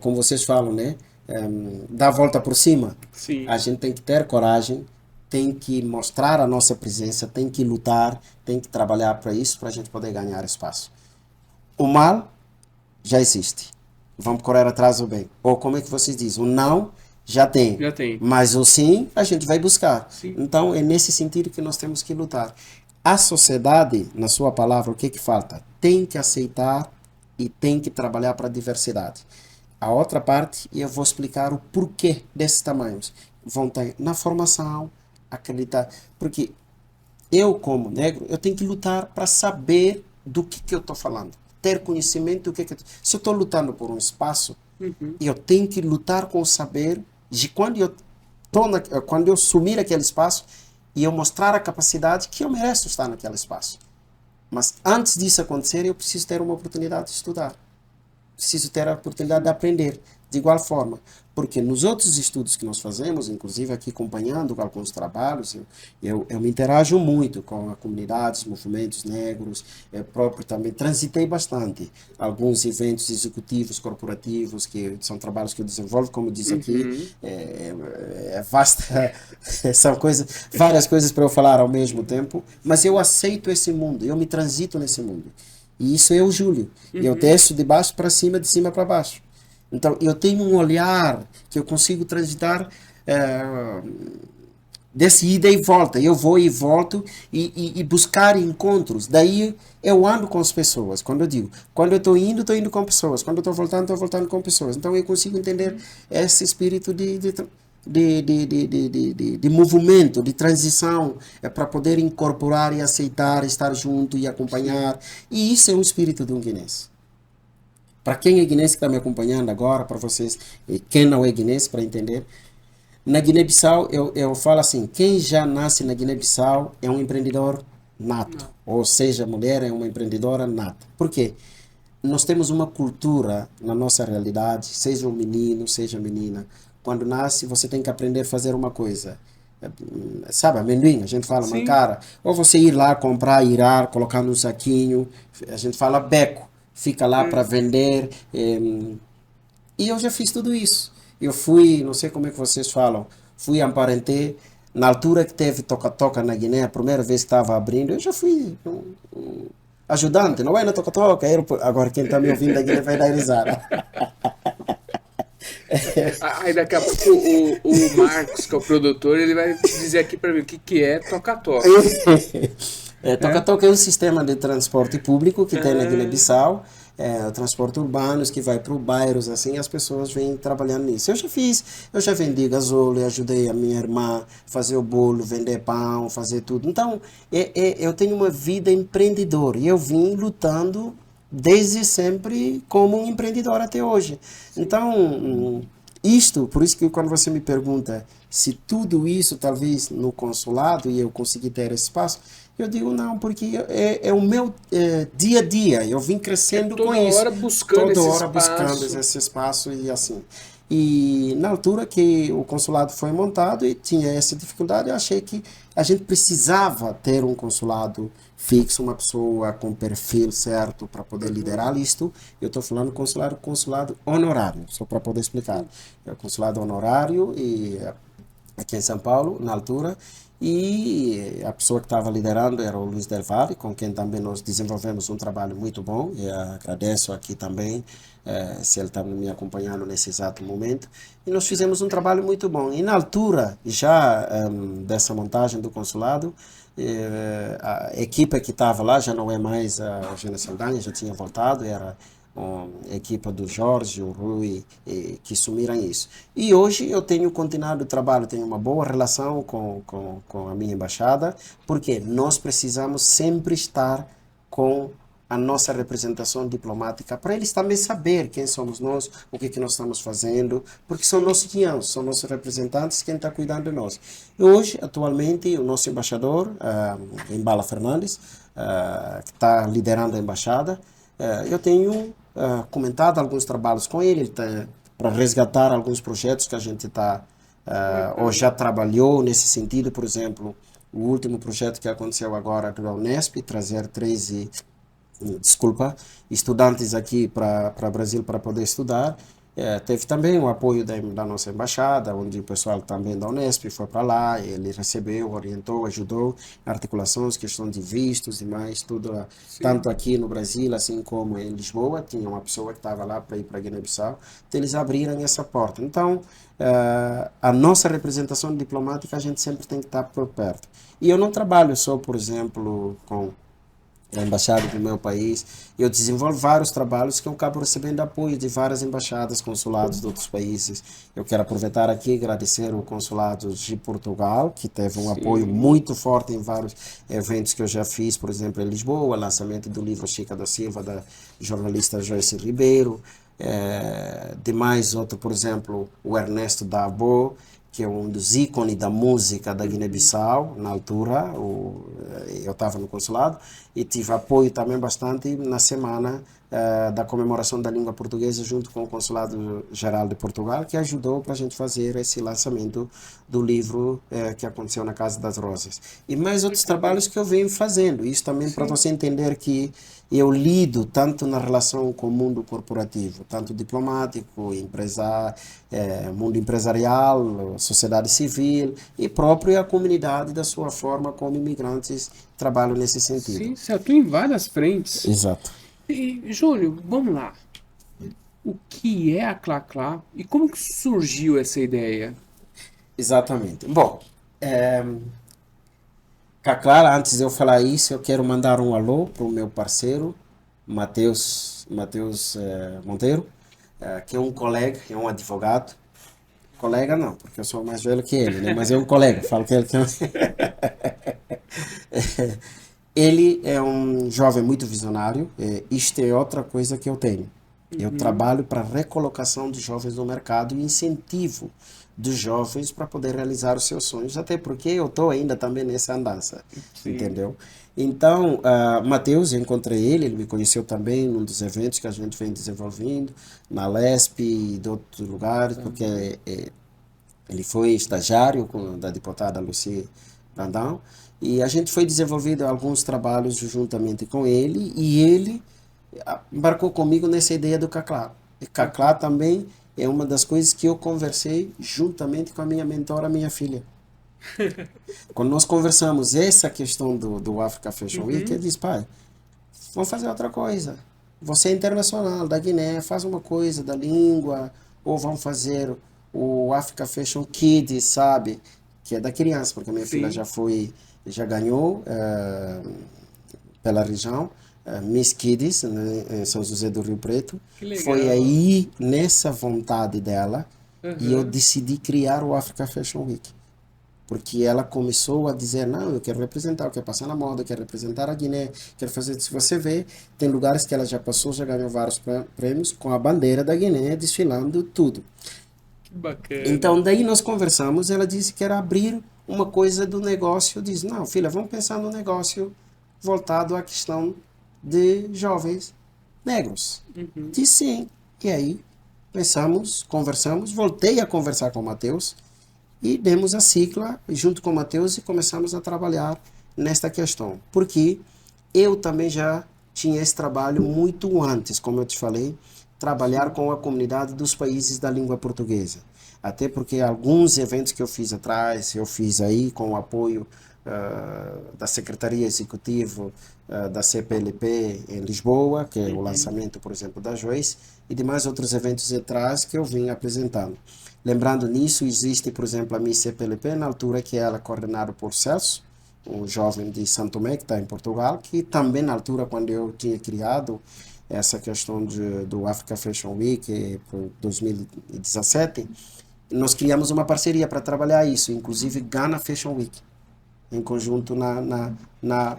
como vocês falam, né? Dá a volta por cima. Sim. A gente tem que ter coragem, tem que mostrar a nossa presença, tem que lutar, tem que trabalhar para isso, para a gente poder ganhar espaço. O mal já existe. Vamos correr atrás do bem. Ou como é que vocês dizem? O não já tem. Já tem. Mas o sim a gente vai buscar. Sim. Então é nesse sentido que nós temos que lutar. A sociedade, na sua palavra, o que falta? Tem que aceitar e tem que trabalhar para a diversidade. A outra parte, e eu vou explicar o porquê desses tamanhos. Vão ter na formação, acreditar. Porque eu, como negro, eu tenho que lutar para saber do que eu estou falando. Ter conhecimento do que se eu estou lutando por um espaço, Uhum. eu tenho que lutar com o saber de quando eu assumir aquele espaço e eu mostrar a capacidade que eu mereço estar naquele espaço. Mas antes disso acontecer, eu preciso ter uma oportunidade de estudar. preciso ter a oportunidade de aprender de igual forma. Porque nos outros estudos que nós fazemos, inclusive aqui acompanhando alguns trabalhos, eu me interajo muito com a comunidade, os movimentos negros, eu próprio também transitei bastante alguns eventos executivos, corporativos, que são trabalhos que eu desenvolvo, como diz aqui, Uhum. é vasta, são coisas, várias coisas para eu falar ao mesmo tempo, mas eu aceito esse mundo, eu me transito nesse mundo. E isso é o Júlio. Eu Uhum. desço de baixo para cima, de cima para baixo. Então, eu tenho um olhar que eu consigo transitar eh, desse ida e volta. Eu vou e volto e buscar encontros. Daí eu ando com as pessoas. Quando eu digo, quando eu estou indo com pessoas. Quando eu estou voltando com pessoas. Então eu consigo entender esse espírito de movimento, de transição, para poder incorporar e aceitar, estar junto e Sim. acompanhar. E isso é o espírito de um guinense. Para quem é guinense que está me acompanhando agora, para vocês, quem não é guinense, para entender, na Guiné-Bissau eu falo assim, quem já nasce na Guiné-Bissau é um empreendedor nato, Não. ou seja, a mulher é uma empreendedora nata. Por quê? Nós temos uma cultura na nossa realidade, seja um menino, seja menina, quando nasce você tem que aprender a fazer uma coisa. Sabe, amendoim, a gente fala Sim. mancara, ou você ir lá comprar, irar, colocar num saquinho, a gente fala beco, fica lá para É. vender, e eu já fiz tudo isso. Eu fui, não sei como é que vocês falam, fui aparentei. Na altura que teve toca-toca na Guiné, a primeira vez que estava abrindo, eu já fui um ajudante, não é na toca-toca. Agora quem está me ouvindo da Guiné vai dar risada. Aí daqui a pouco o Marcos, que é o produtor, ele vai dizer aqui para mim o que que é toca-toca. É? Toca-toca é um sistema de transporte público que tem na Ah, Guiné-Bissau, transporte urbanos que vai para os bairros, assim, as pessoas vêm trabalhando nisso. Eu já fiz, eu já vendi gasóleo, ajudei a minha irmã a fazer o bolo, vender pão, fazer tudo. Então, eu tenho uma vida empreendedora e eu vim lutando desde sempre como um empreendedor até hoje. sim. Então, isto, por isso que quando você me pergunta se tudo isso talvez no consulado e eu consegui ter esse espaço, eu digo não, porque é o meu dia a dia, eu vim É crescendo com toda isso, hora buscando toda esse hora buscando espaço. esse espaço e assim. E na altura que o consulado foi montado e tinha essa dificuldade, eu achei que a gente precisava ter um consulado fixo, uma pessoa com perfil certo para poder Uhum. liderar isto. Eu estou falando consulado honorário, só para poder explicar. Sim. É o consulado honorário e aqui em São Paulo, na altura, e a pessoa que estava liderando era o Luiz Del Valle, com quem também nós desenvolvemos um trabalho muito bom, e agradeço aqui também, se ele está me acompanhando nesse exato momento, e nós fizemos um trabalho muito bom. E na altura, já dessa montagem do consulado, a equipe que estava lá já não é mais a Eugênia Saldanha, já tinha voltado, era a equipa do Jorge, o Rui, que assumiram isso. E hoje eu tenho continuado o trabalho, tenho uma boa relação com a minha embaixada, porque nós precisamos sempre estar com a nossa representação diplomática, para eles também saber quem somos nós, o que, que nós estamos fazendo, porque são nossos guiões, são nossos representantes, quem está cuidando de nós. E hoje, atualmente, o nosso embaixador, Embala Fernandes, que está liderando a embaixada, eu tenho comentado alguns trabalhos com ele, para resgatar alguns projetos que a gente está ou Uhum. já trabalhou nesse sentido, por exemplo, o último projeto que aconteceu agora do Unesp, trazer 13 desculpa, estudantes aqui para Brasil para poder estudar. Teve também o apoio da nossa embaixada, onde o pessoal também da Unesp foi para lá, ele recebeu, orientou, ajudou, articulações, questão de vistos e mais, tudo, Sim. tanto aqui no Brasil, assim como em Lisboa, tinha uma pessoa que estava lá para ir para Guiné-Bissau, então eles abriram essa porta. Então, a nossa representação diplomática, a gente sempre tem que estar por perto. E eu não trabalho só, por exemplo, com a embaixada do meu país. Eu desenvolvo vários trabalhos que eu acabo recebendo apoio de várias embaixadas, consulados de outros países. Eu quero aproveitar aqui e agradecer o consulado de Portugal, que teve um apoio Sim. muito forte em vários eventos que eu já fiz, por exemplo, em Lisboa, lançamento do livro Chica da Silva, da jornalista Joyce Ribeiro. Demais outro, por exemplo, o Ernesto Dabo, que é um dos ícones da música da Guiné-Bissau, na altura, eu estava no consulado, e tive apoio também bastante na semana da comemoração da língua portuguesa junto com o Consulado Geral de Portugal, que ajudou para a gente fazer esse lançamento do livro que aconteceu na Casa das Rosas. E mais outros trabalhos que eu venho fazendo, isso também para você entender que eu lido tanto na relação com o mundo corporativo, tanto diplomático, mundo empresarial, sociedade civil e próprio a comunidade da sua forma como imigrantes trabalham nesse sentido. Sim, você atua em várias frentes. Exato. E, Júlio, vamos lá. O que é a Clá e como que surgiu essa ideia? Exatamente. Bom, Caclara, antes de eu falar isso, eu quero mandar um alô para o meu parceiro, Matheus Monteiro, que é um colega, é um advogado. Colega não, porque eu sou mais velho que ele, né? Mas é um colega, falo que ele que Ele é um jovem muito visionário, isto é outra coisa que eu tenho. Eu trabalho para a recolocação de jovens no mercado e incentivo dos jovens para poder realizar os seus sonhos, até porque eu estou ainda também nessa andança, entendeu? Então, Matheus, eu encontrei ele me conheceu também num dos eventos que a gente vem desenvolvendo, na LESP e de outros lugares, porque ele foi estagiário da deputada Lucy Brandão, e a gente foi desenvolvendo alguns trabalhos juntamente com ele, e ele embarcou comigo nessa ideia do Caclá. E Caclá também é uma das coisas que eu conversei juntamente com a minha mentora, minha filha. Quando nós conversamos essa questão do Africa Fashion Week, eu disse, pai, vamos fazer outra coisa. Você é internacional, da Guiné, faz uma coisa da língua, ou vamos fazer o Africa Fashion Kids, sabe? Que é da criança, porque a minha filha já ganhou pela região, Miss Kids, né, em São José do Rio Preto. Foi aí, nessa vontade dela, e eu decidi criar o Africa Fashion Week. Porque ela começou a dizer, não, eu quero representar, eu quero passar na moda, eu quero representar a Guiné, quero fazer... Se você vê, tem lugares que ela já passou, já ganhou vários prêmios, com a bandeira da Guiné, desfilando tudo. Que bacana. Então, daí nós conversamos, ela disse que era abrir uma coisa do negócio. Eu disse, não, filha, vamos pensar no negócio voltado à questão de jovens negros. Disse sim. E aí, pensamos, conversamos, voltei a conversar com o Matheus, e demos a cicla junto com o Matheus e começamos a trabalhar nesta questão. Porque eu também já tinha esse trabalho muito antes, como eu te falei, trabalhar com a comunidade dos países da língua portuguesa. Até porque alguns eventos que eu fiz atrás, eu fiz aí com o apoio da Secretaria Executiva da CPLP em Lisboa, que é o lançamento, por exemplo, da Joyce, e demais outros eventos atrás que eu vim apresentando. Lembrando nisso, existe, por exemplo, a Miss CPLP, na altura que ela é coordenada por Celso, um jovem de Santo Tomé, que está em Portugal, que também na altura, quando eu tinha criado essa questão do Africa Fashion Week para 2017, nós criamos uma parceria para trabalhar isso, inclusive Ghana Fashion Week, em conjunto na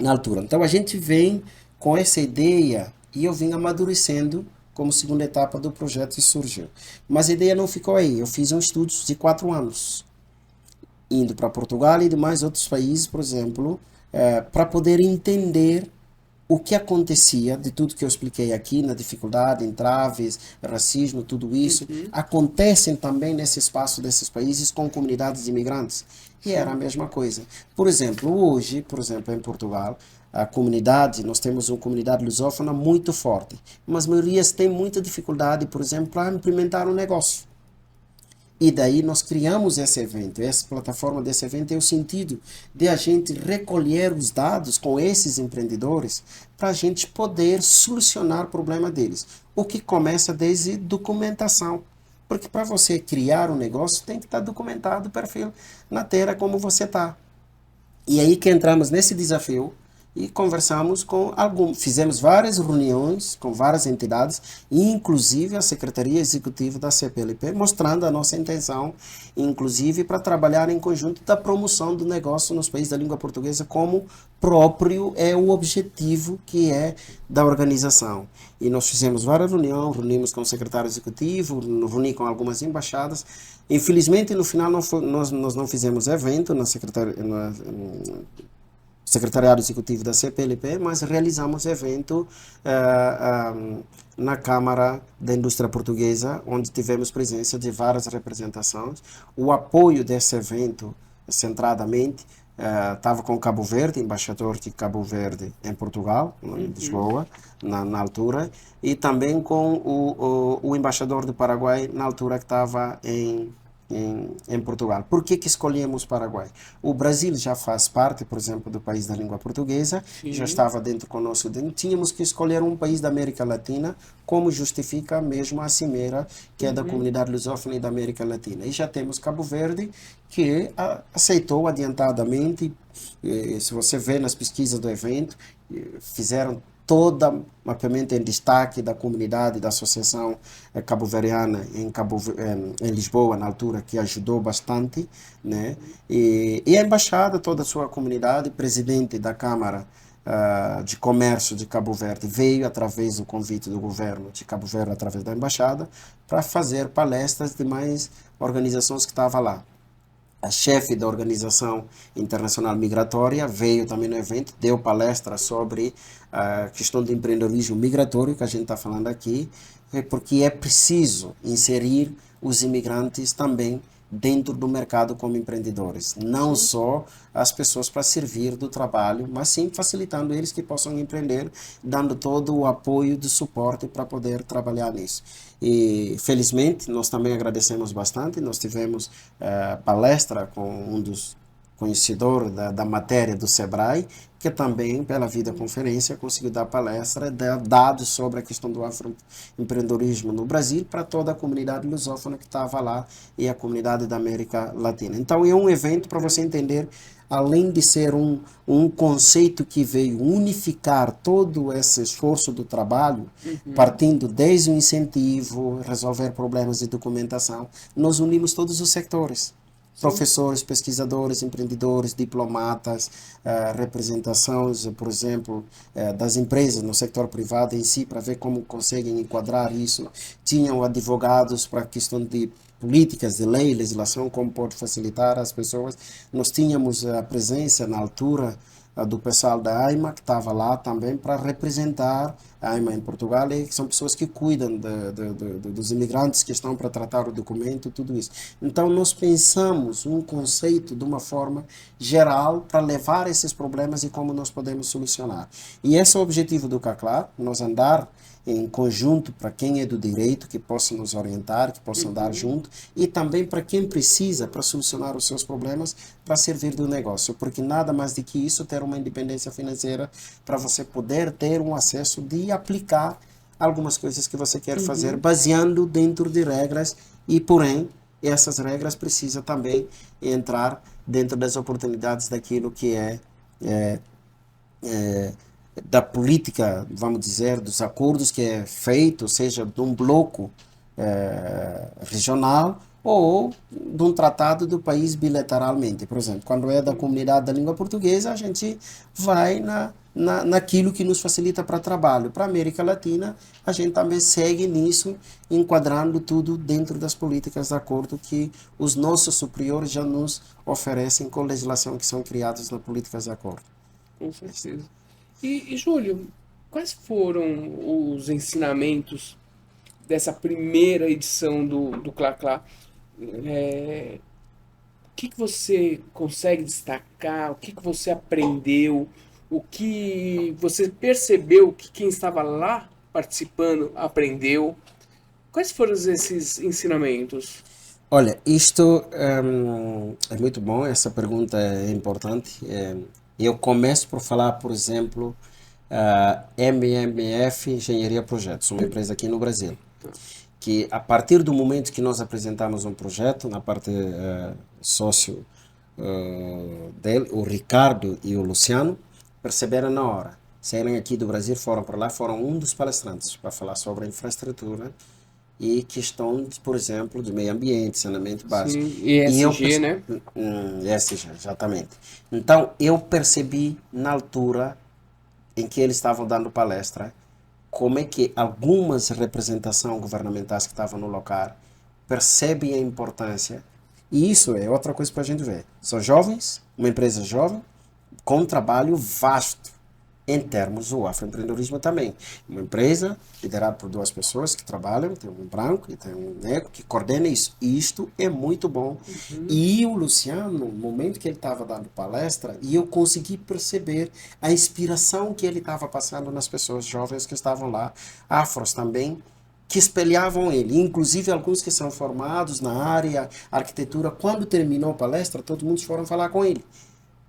altura. Então a gente vem com essa ideia e eu vim amadurecendo como segunda etapa do projeto que surgiu. Mas a ideia não ficou aí. Eu fiz um estudo de 4 anos, indo para Portugal e demais outros países, por exemplo, para poder entender o que acontecia de tudo que eu expliquei aqui, na dificuldade, entraves, racismo, tudo isso, acontecem também nesse espaço desses países com comunidades imigrantes. E era a mesma coisa. Por exemplo, hoje, em Portugal, a comunidade, nós temos uma comunidade lusófona muito forte, mas a maioria tem muita dificuldade, por exemplo, para implementar um negócio. E daí nós criamos esse evento, essa plataforma desse evento é o sentido de a gente recolher os dados com esses empreendedores para a gente poder solucionar o problema deles. O que começa desde documentação. Porque para você criar um negócio tem que estar documentado o perfil na terra como você está. E aí que entramos nesse desafio e conversamos com fizemos várias reuniões com várias entidades, inclusive a Secretaria Executiva da CPLP, mostrando a nossa intenção, inclusive para trabalhar em conjunto da promoção do negócio nos países da língua portuguesa, como próprio é o objetivo que é da organização. E nós fizemos várias reuniões, reunimos com o secretário executivo, reuni com algumas embaixadas. Infelizmente, no final, nós não fizemos evento na secretariado executivo da CPLP, mas realizamos evento na Câmara da Indústria Portuguesa, onde tivemos presença de várias representações. O apoio desse evento, centradamente, estava com Cabo Verde, embaixador de Cabo Verde em Portugal, em Lisboa, na altura, e também com o embaixador do Paraguai, na altura que estava em Portugal. Por que escolhemos o Paraguai? O Brasil já faz parte, por exemplo, do país da língua portuguesa, já estava dentro conosco. Tínhamos que escolher um país da América Latina, como justifica mesmo a cimeira, que é da comunidade lusófona e da América Latina. E já temos Cabo Verde, que aceitou adiantadamente, se você vê nas pesquisas do evento, fizeram todo mapeamento em destaque da comunidade, da Associação Cabo-Verdiana em Lisboa, na altura, que ajudou bastante, né? E a embaixada, toda a sua comunidade, presidente da Câmara de Comércio de Cabo Verde, veio através do convite do governo de Cabo Verde, através da embaixada, para fazer palestras de mais organizações que estavam lá. A chefe da Organização Internacional Migratória veio também no evento, deu palestra sobre a questão do empreendedorismo migratório, que a gente está falando aqui, porque é preciso inserir os imigrantes também dentro do mercado como empreendedores. Não só as pessoas para servir do trabalho, mas sim facilitando eles que possam empreender, dando todo o apoio e suporte para poder trabalhar nisso. E felizmente nós também agradecemos bastante. Nós tivemos palestra com um dos conhecedores da matéria do Sebrae, que também, pela videoconferência, conseguiu dar palestra, dar dados sobre a questão do afroempreendedorismo no Brasil para toda a comunidade lusófona que estava lá e a comunidade da América Latina. Então, é um evento para você entender, além de ser um conceito que veio unificar todo esse esforço do trabalho, partindo desde o incentivo, resolver problemas de documentação, nós unimos todos os sectores. Professores, pesquisadores, empreendedores, diplomatas, representações, por exemplo, das empresas no setor privado em si, para ver como conseguem enquadrar isso. Tinham advogados para a questão de políticas, de lei, legislação, como pode facilitar as pessoas. Nós tínhamos a presença na altura do pessoal da AIMA, que estava lá também para representar a AIMA em Portugal, e que são pessoas que cuidam dos imigrantes que estão para tratar o documento, tudo isso. Então, nós pensamos um conceito de uma forma geral para levar esses problemas e como nós podemos solucionar. E esse é o objetivo do CACLAR, nós andar em conjunto para quem é do direito, que possa nos orientar, que possa andar junto, e também para quem precisa para solucionar os seus problemas, para servir do negócio, porque nada mais do que isso, ter uma independência financeira para você poder ter um acesso de aplicar algumas coisas que você quer fazer, baseando dentro de regras, e porém, essas regras precisam também entrar dentro das oportunidades daquilo que da política, vamos dizer, dos acordos que é feito, seja de um bloco regional ou de um tratado do país bilateralmente. Por exemplo, quando é da comunidade da língua portuguesa, a gente vai naquilo que nos facilita para trabalho. Para a América Latina, a gente também segue nisso, enquadrando tudo dentro das políticas de acordo que os nossos superiores já nos oferecem com legislação que são criadas nas políticas de acordo. Com certeza. E Júlio, quais foram os ensinamentos dessa primeira edição do Clá-Clá? O que você consegue destacar? O que você aprendeu? O que você percebeu que quem estava lá participando aprendeu? Quais foram esses ensinamentos? Olha, isto é muito bom, essa pergunta é importante. Eu começo por falar, por exemplo, MMF Engenharia Projetos, uma empresa aqui no Brasil, que a partir do momento que nós apresentamos um projeto, na parte sócio dele, o Ricardo e o Luciano, perceberam na hora. Saíram aqui do Brasil, foram para lá, foram um dos palestrantes para falar sobre a infraestrutura e questões, por exemplo, de meio ambiente, saneamento básico. Sim, E eu ESG, né? ESG, exatamente. Então, eu percebi na altura em que eles estavam dando palestra, como é que algumas representações governamentais que estavam no local percebem a importância. E isso é outra coisa para a gente ver. São jovens, uma empresa jovem, com um trabalho vasto em termos do afroempreendedorismo também. Uma empresa liderada por duas pessoas que trabalham, tem um branco e tem um negro que coordena isso. E isto é muito bom. E o Luciano, no momento que ele estava dando palestra, e eu consegui perceber a inspiração que ele estava passando nas pessoas jovens que estavam lá, afros também, que espelhavam ele, inclusive alguns que são formados na área arquitetura. Quando terminou a palestra, todo mundo foram falar com ele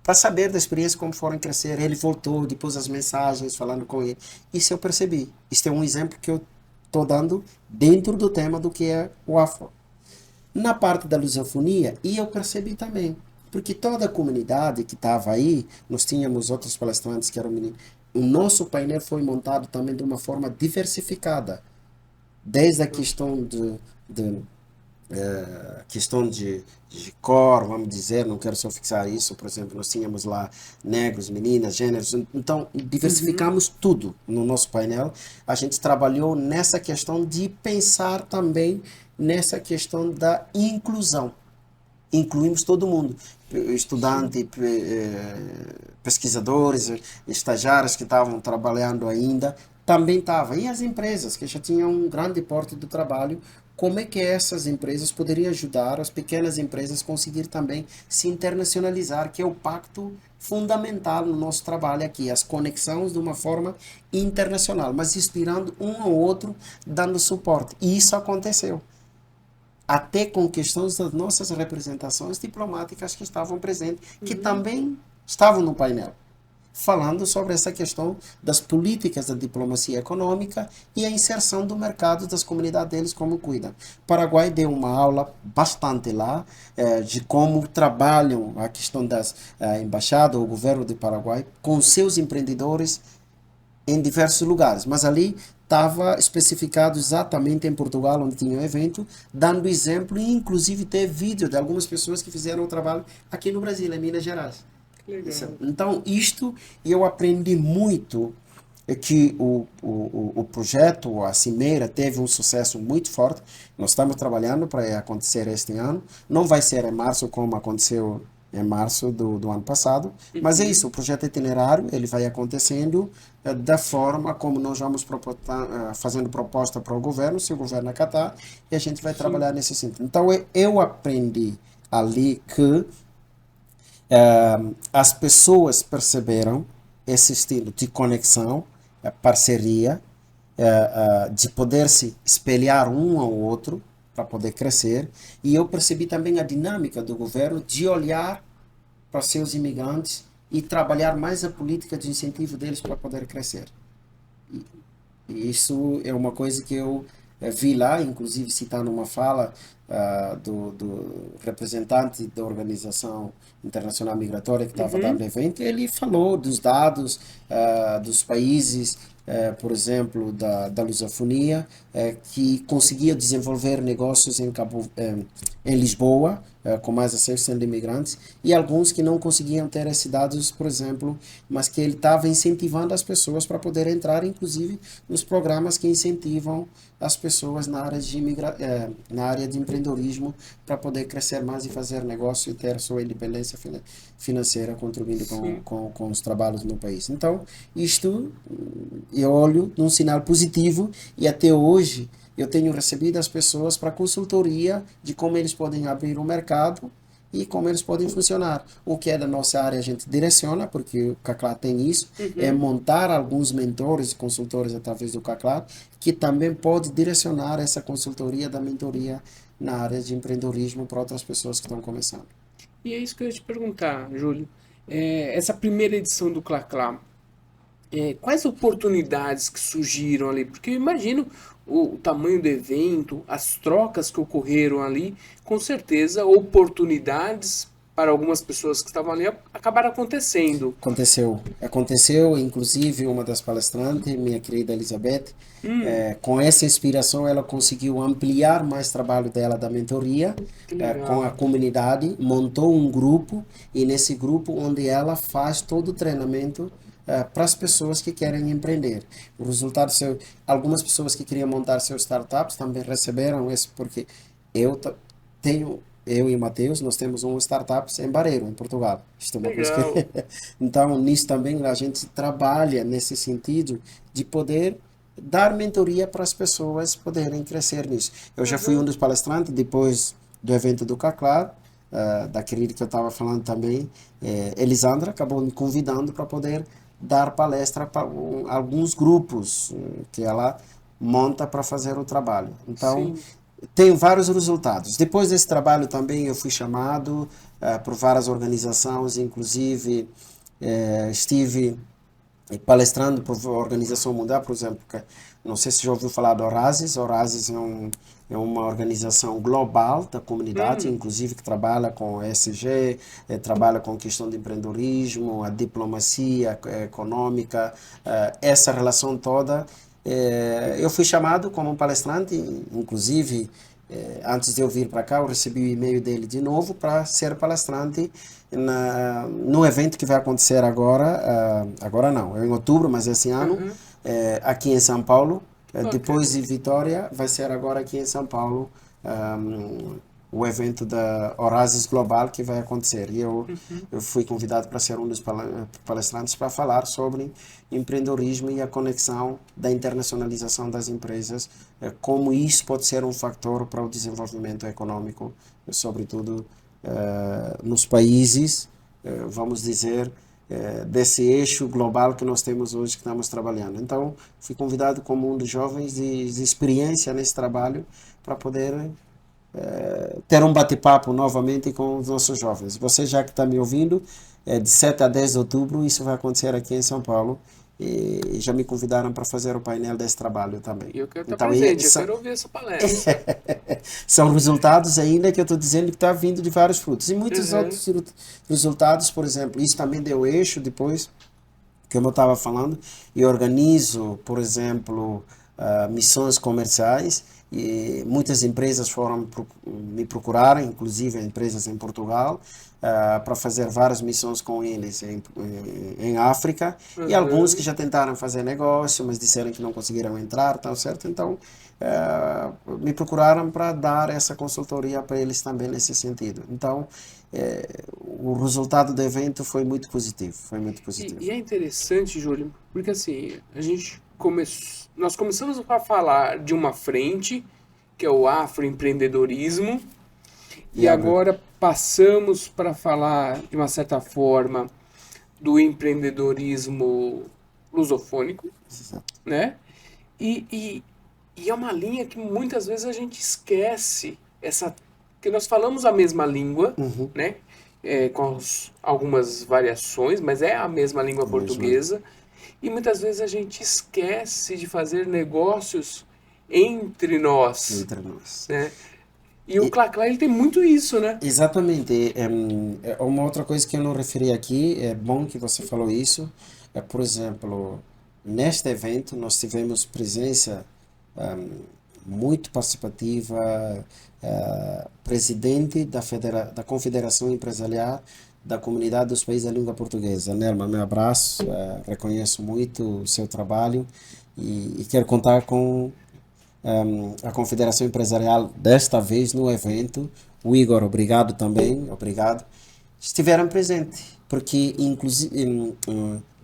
para saber da experiência, como foram crescer. Ele voltou, depois as mensagens, falando com ele. Isso eu percebi. Isso é um exemplo que eu estou dando dentro do tema do que é o afro. Na parte da lusofonia, e eu percebi também, porque toda a comunidade que estava aí, nós tínhamos outros palestrantes que eram meninos, o nosso painel foi montado também de uma forma diversificada, desde a questão de cor, vamos dizer, não quero só fixar isso, por exemplo, nós tínhamos lá negros, meninas, gêneros, então diversificamos tudo no nosso painel. A gente trabalhou nessa questão de pensar também nessa questão da inclusão. Incluímos todo mundo, estudante, pesquisadores, estagiários que estavam trabalhando ainda, também estava. E as empresas, que já tinham um grande porte do trabalho, como é que essas empresas poderiam ajudar as pequenas empresas a conseguir também se internacionalizar, que é o pacto fundamental no nosso trabalho aqui, as conexões de uma forma internacional, mas inspirando um ao outro, dando suporte. E isso aconteceu. Até com questões das nossas representações diplomáticas que estavam presentes, que também estavam no painel, falando sobre essa questão das políticas da diplomacia econômica e a inserção do mercado das comunidades deles, como cuidam. O Paraguai deu uma aula bastante lá, de como trabalham a questão das embaixadas, o governo do Paraguai, com seus empreendedores em diversos lugares, mas ali estava especificado exatamente em Portugal, onde tinha o evento, dando exemplo e inclusive teve vídeo de algumas pessoas que fizeram o trabalho aqui no Brasil, em Minas Gerais. Legal. Então, isto eu aprendi muito, que o projeto, a Cimeira, teve um sucesso muito forte. Nós estamos trabalhando para acontecer este ano. Não vai ser em março como aconteceu em março do ano passado, mas é isso, o projeto itinerário, ele vai acontecendo da forma como nós vamos fazendo proposta para o governo, se o governo acatar, e a gente vai trabalhar nesse sentido. Então, eu aprendi ali que as pessoas perceberam esse estilo de conexão, parceria, de poder se espelhar um ao outro para poder crescer. E eu percebi também a dinâmica do governo de olhar para seus imigrantes e trabalhar mais a política de incentivo deles para poder crescer. E isso é uma coisa que eu vi lá, inclusive citando uma fala do representante da Organização Internacional Migratória que estava dando evento. Ele falou dos dados dos países, por exemplo, da lusofonia, que conseguia desenvolver negócios em Lisboa, com mais de 600 de imigrantes, e alguns que não conseguiam ter esses dados, por exemplo, mas que ele estava incentivando as pessoas para poder entrar, inclusive, nos programas que incentivam as pessoas na área na área de empreendedorismo para poder crescer mais e fazer negócio e ter sua independência financeira, contribuindo com os trabalhos no país. Então, isto eu olho num sinal positivo, e até hoje eu tenho recebido as pessoas para consultoria de como eles podem abrir o mercado e como eles podem funcionar. O que é da nossa área a gente direciona, porque o CACLA tem isso, é montar alguns mentores e consultores através do CACLA, que também pode direcionar essa consultoria da mentoria na área de empreendedorismo para outras pessoas que estão começando. E é isso que eu ia te perguntar, Júlio. Essa primeira edição do CLACLA, quais oportunidades que surgiram ali? Porque eu imagino o tamanho do evento, as trocas que ocorreram ali, com certeza oportunidades para algumas pessoas que estavam ali, acabaram acontecendo. Aconteceu, inclusive, uma das palestrantes, minha querida Elizabeth, Hum, com essa inspiração, ela conseguiu ampliar mais trabalho dela da mentoria, que com a legal. comunidade, montou um grupo, e nesse grupo onde ela faz todo o treinamento para as pessoas que querem empreender. O resultado seu, algumas pessoas que queriam montar seus startups também receberam esse, porque eu tenho, eu e o Matheus, nós temos um startup em Bareiro, em Portugal. Isto é uma coisa que... Legal. Então, nisso também a gente trabalha nesse sentido de poder dar mentoria para as pessoas poderem crescer nisso. Eu já fui um Uhum. dos palestrantes depois do evento do CACLAR, da querida que eu estava falando também, Elisandra acabou me convidando para poder dar palestra para alguns grupos que ela monta para fazer o trabalho. Então, Sim. tem vários resultados. Depois desse trabalho também eu fui chamado por várias organizações, inclusive estive palestrando para a Organização Mundial, por exemplo, não sei se já ouviu falar do Horasis. Horasis é uma organização global da comunidade, Hum, inclusive que trabalha com ESG, trabalha com questão de empreendedorismo, a diplomacia econômica, essa relação toda. Eu fui chamado como palestrante, inclusive antes de eu vir para cá, eu recebi o e-mail dele de novo para ser palestrante no evento que vai acontecer agora, agora não, é em outubro, mas esse ano, uhum. aqui em São Paulo. Depois Bacana. de Vitória, vai ser agora aqui em São Paulo, o evento da Horasis Global que vai acontecer. E Uhum. eu fui convidado para ser um dos palestrantes para falar sobre empreendedorismo e a conexão da internacionalização das empresas, como isso pode ser um fator para o desenvolvimento econômico, sobretudo nos países, vamos dizer, desse eixo global que nós temos hoje, que estamos trabalhando. Então, fui convidado como um dos jovens de experiência nesse trabalho para poder ter um bate-papo novamente com os nossos jovens. Você já que está me ouvindo, de 7 a 10 de outubro, isso vai acontecer aqui em São Paulo. E já me convidaram para fazer o painel desse trabalho também. E eu quero estar Então, presente, eu quero ouvir essa palestra. são resultados ainda que eu estou dizendo que está vindo de vários frutos. E muitos Uhum. outros resultados, por exemplo, isso também deu eixo depois, como eu estava falando, e organizo, por exemplo, missões comerciais, e muitas empresas foram me procurar, inclusive empresas em Portugal, para fazer várias missões com eles em África, e alguns que Uhum. já tentaram fazer negócio, mas disseram que não conseguiram entrar, tá certo? Então, me procuraram para dar essa consultoria para eles também nesse sentido. Então, o resultado do evento foi muito positivo, foi muito positivo. E é interessante, Júlio, porque assim, nós começamos a falar de uma frente, que é o afroempreendedorismo, E e agora? agora passamos para falar, de uma certa forma, do empreendedorismo lusofônico, né? E, e, e é uma linha que muitas vezes a gente esquece, que nós falamos a mesma língua, Uhum, né? Com algumas variações, mas é a mesma língua é mesmo ali. portuguesa. E muitas vezes a gente esquece de fazer negócios entre nós, Entre nós. né? E o Clá ele tem muito isso, né? Exatamente. Uma outra coisa que eu não referi aqui, é bom que você falou isso, por exemplo, neste evento nós tivemos presença em, muito participativa, presidente da Confederação Empresarial da Comunidade dos Países da Língua Portuguesa. Nelma, meu abraço, reconheço muito o seu trabalho e quero contar com a Confederação Empresarial desta vez no evento. O Igor, obrigado também, obrigado. Estiveram presentes, porque inclusive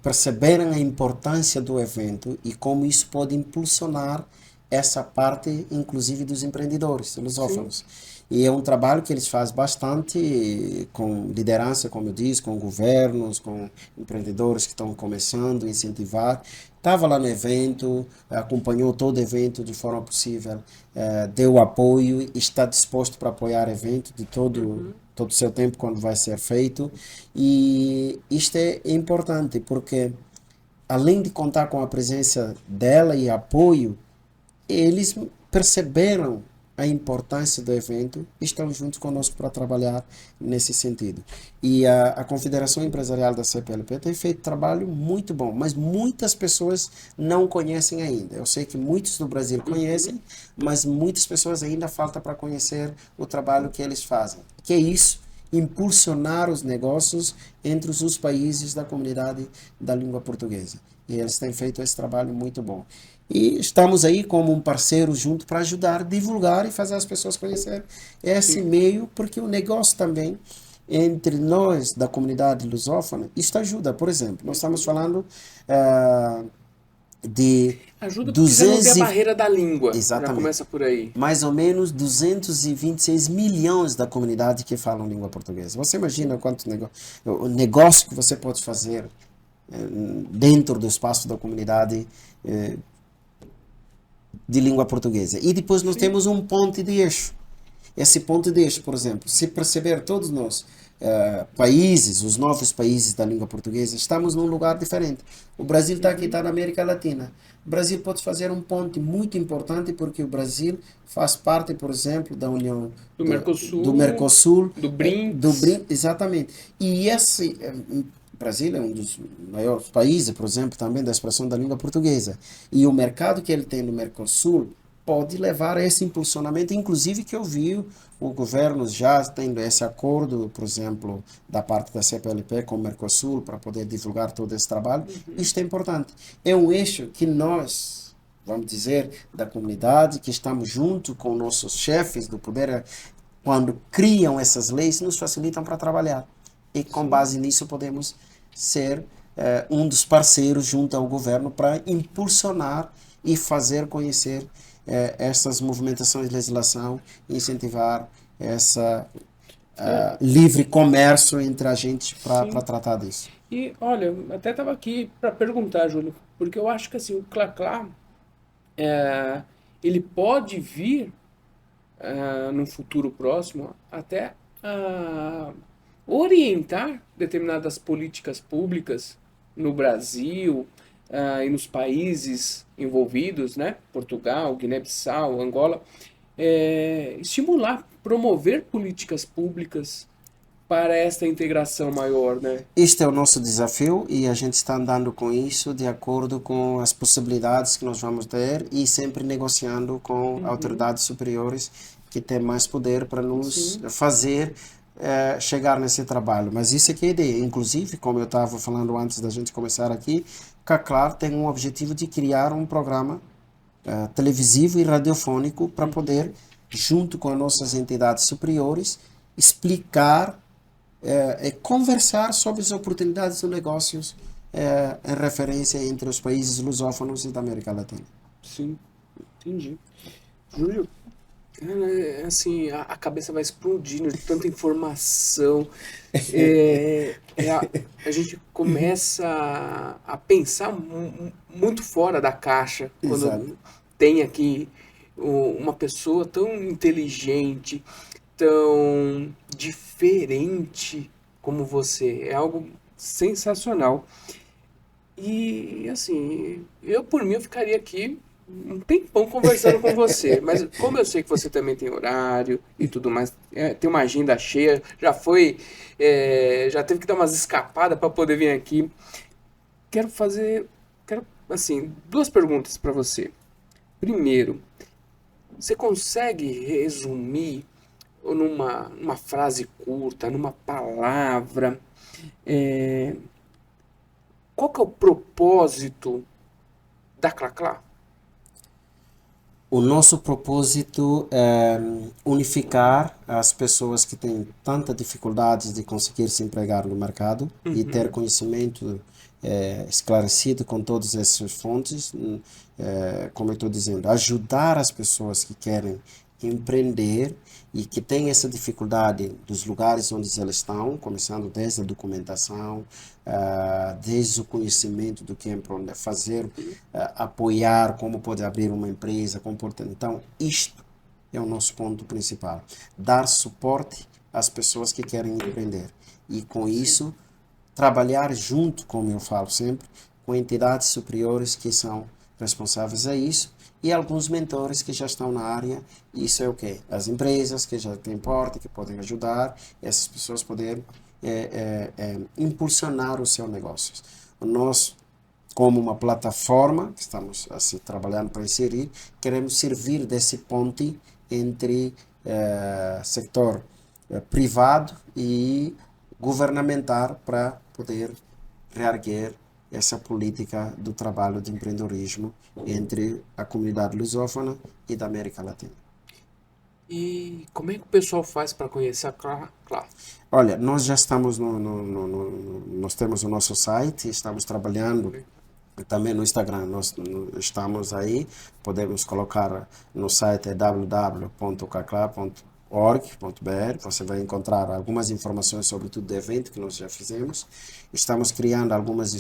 perceberam a importância do evento e como isso pode impulsionar essa parte, inclusive dos empreendedores, dos Sim. lusófonos. E é um trabalho que eles fazem bastante com liderança, como eu disse, com governos, com empreendedores que estão começando, incentivar. Estava lá no evento, acompanhou todo o evento de forma possível, deu apoio e está disposto para apoiar o evento de Uhum. todo o seu tempo quando vai ser feito. E isto é importante porque, além de contar com a presença dela e apoio, eles perceberam a importância do evento e estão juntos conosco para trabalhar nesse sentido. E a Confederação Empresarial da CPLP tem feito trabalho muito bom, mas muitas pessoas não conhecem ainda. Eu sei que muitos do Brasil conhecem, mas muitas pessoas ainda falta para conhecer o trabalho que eles fazem. Que é isso? Impulsionar os negócios entre os países da comunidade da língua portuguesa. E eles têm feito esse trabalho muito bom. E estamos aí como um parceiro junto para ajudar, divulgar e fazer as pessoas conhecerem esse meio, porque o negócio também entre nós da comunidade lusófona, isto ajuda. Por exemplo, nós estamos falando de Ajuda porque já não tem a 200 barreira da língua. Já exatamente, começa por aí. mais ou menos 226 milhões da comunidade que falam língua portuguesa. Você imagina quanto o negócio que você pode fazer dentro do espaço da comunidade de língua portuguesa. E depois nós temos um ponto de eixo. Esse ponto de eixo, por exemplo, se perceber todos nós, países, os novos países da língua portuguesa, estamos num lugar diferente. O Brasil está aqui, está na América Latina. O Brasil pode fazer um ponto muito importante porque o Brasil faz parte, por exemplo, da União Do Mercosul, do Mercosul, do BRICS. exatamente. E esse o Brasil é um dos maiores países, por exemplo, também da expressão da língua portuguesa. E o mercado que ele tem no Mercosul pode levar a esse impulsionamento, inclusive que eu vi o governo já tendo esse acordo, por exemplo, da parte da CPLP com o Mercosul para poder divulgar todo esse trabalho. Isto é importante. É um eixo que nós, vamos dizer, da comunidade, que estamos junto com nossos chefes do poder, quando criam essas leis, nos facilitam para trabalhar. E com base nisso podemos ser um dos parceiros junto ao governo para impulsionar e fazer conhecer essas movimentações de legislação, incentivar essa livre comércio entre a gente para tratar disso. E olha, até estava aqui para perguntar, Júlio, porque eu acho que assim, o Clá-Clá, ele pode vir num futuro próximo até orientar determinadas políticas públicas no Brasil e nos países envolvidos, né? Portugal, Guiné-Bissau, Angola, estimular, promover políticas públicas para esta integração maior, né? Este é o nosso desafio e a gente está andando com isso de acordo com as possibilidades que nós vamos ter e sempre negociando com autoridades superiores que têm mais poder para nos fazer chegar nesse trabalho. Mas isso é que é a ideia. Inclusive, como eu estava falando antes da gente começar aqui, CACLAR tem um objetivo de criar um programa televisivo e radiofônico para poder, junto com as nossas entidades superiores, explicar conversar sobre as oportunidades de negócios em referência entre os países lusófonos e da América Latina. Sim, entendi. Júlio, assim, a cabeça vai explodindo de tanta informação. A gente começa a pensar muito fora da caixa quando Exato. tem aqui uma pessoa tão inteligente, tão diferente como você. É algo sensacional. E assim, eu por mim eu ficaria aqui um tempão conversando com você, mas como eu sei que você também tem horário e tudo mais, tem uma agenda cheia, já teve que dar umas escapadas para poder vir aqui. Quero assim, duas perguntas para você. Primeiro, você consegue resumir numa frase curta, numa palavra, qual que é o propósito da Clá-Clá? O nosso propósito é unificar as pessoas que têm tanta dificuldade de conseguir se empregar no mercado e ter conhecimento esclarecido com todas essas fontes, como eu estou dizendo, ajudar as pessoas que querem empreender e que têm essa dificuldade dos lugares onde eles estão, começando desde a documentação, desde o conhecimento do que é fazer, apoiar como pode abrir uma empresa, então isto é o nosso ponto principal, dar suporte às pessoas que querem empreender e com isso trabalhar junto, como eu falo sempre, com entidades superiores que são responsáveis a isso, e alguns mentores que já estão na área. Isso é o quê? As empresas que já têm porte, que podem ajudar essas pessoas a poder impulsionar os seus negócios. Nós, como uma plataforma que estamos assim, trabalhando para inserir, queremos servir desse ponte entre setor privado e governamental para poder reerguer essa política do trabalho de empreendedorismo entre a comunidade lusófona e da América Latina. E como é que o pessoal faz para conhecer a Clá? Olha, nós já estamos nós temos o nosso site, estamos trabalhando também no Instagram, nós estamos aí, podemos colocar no site www.cacla.org.br, você vai encontrar algumas informações sobre tudo do evento que nós já fizemos. Estamos criando algumas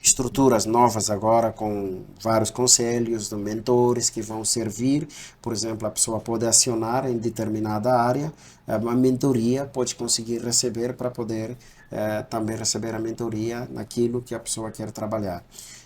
estruturas novas agora, com vários conselhos, mentores que vão servir. Por exemplo, a pessoa pode acionar em determinada área, uma mentoria pode conseguir receber para poder também receber a mentoria naquilo que a pessoa quer trabalhar.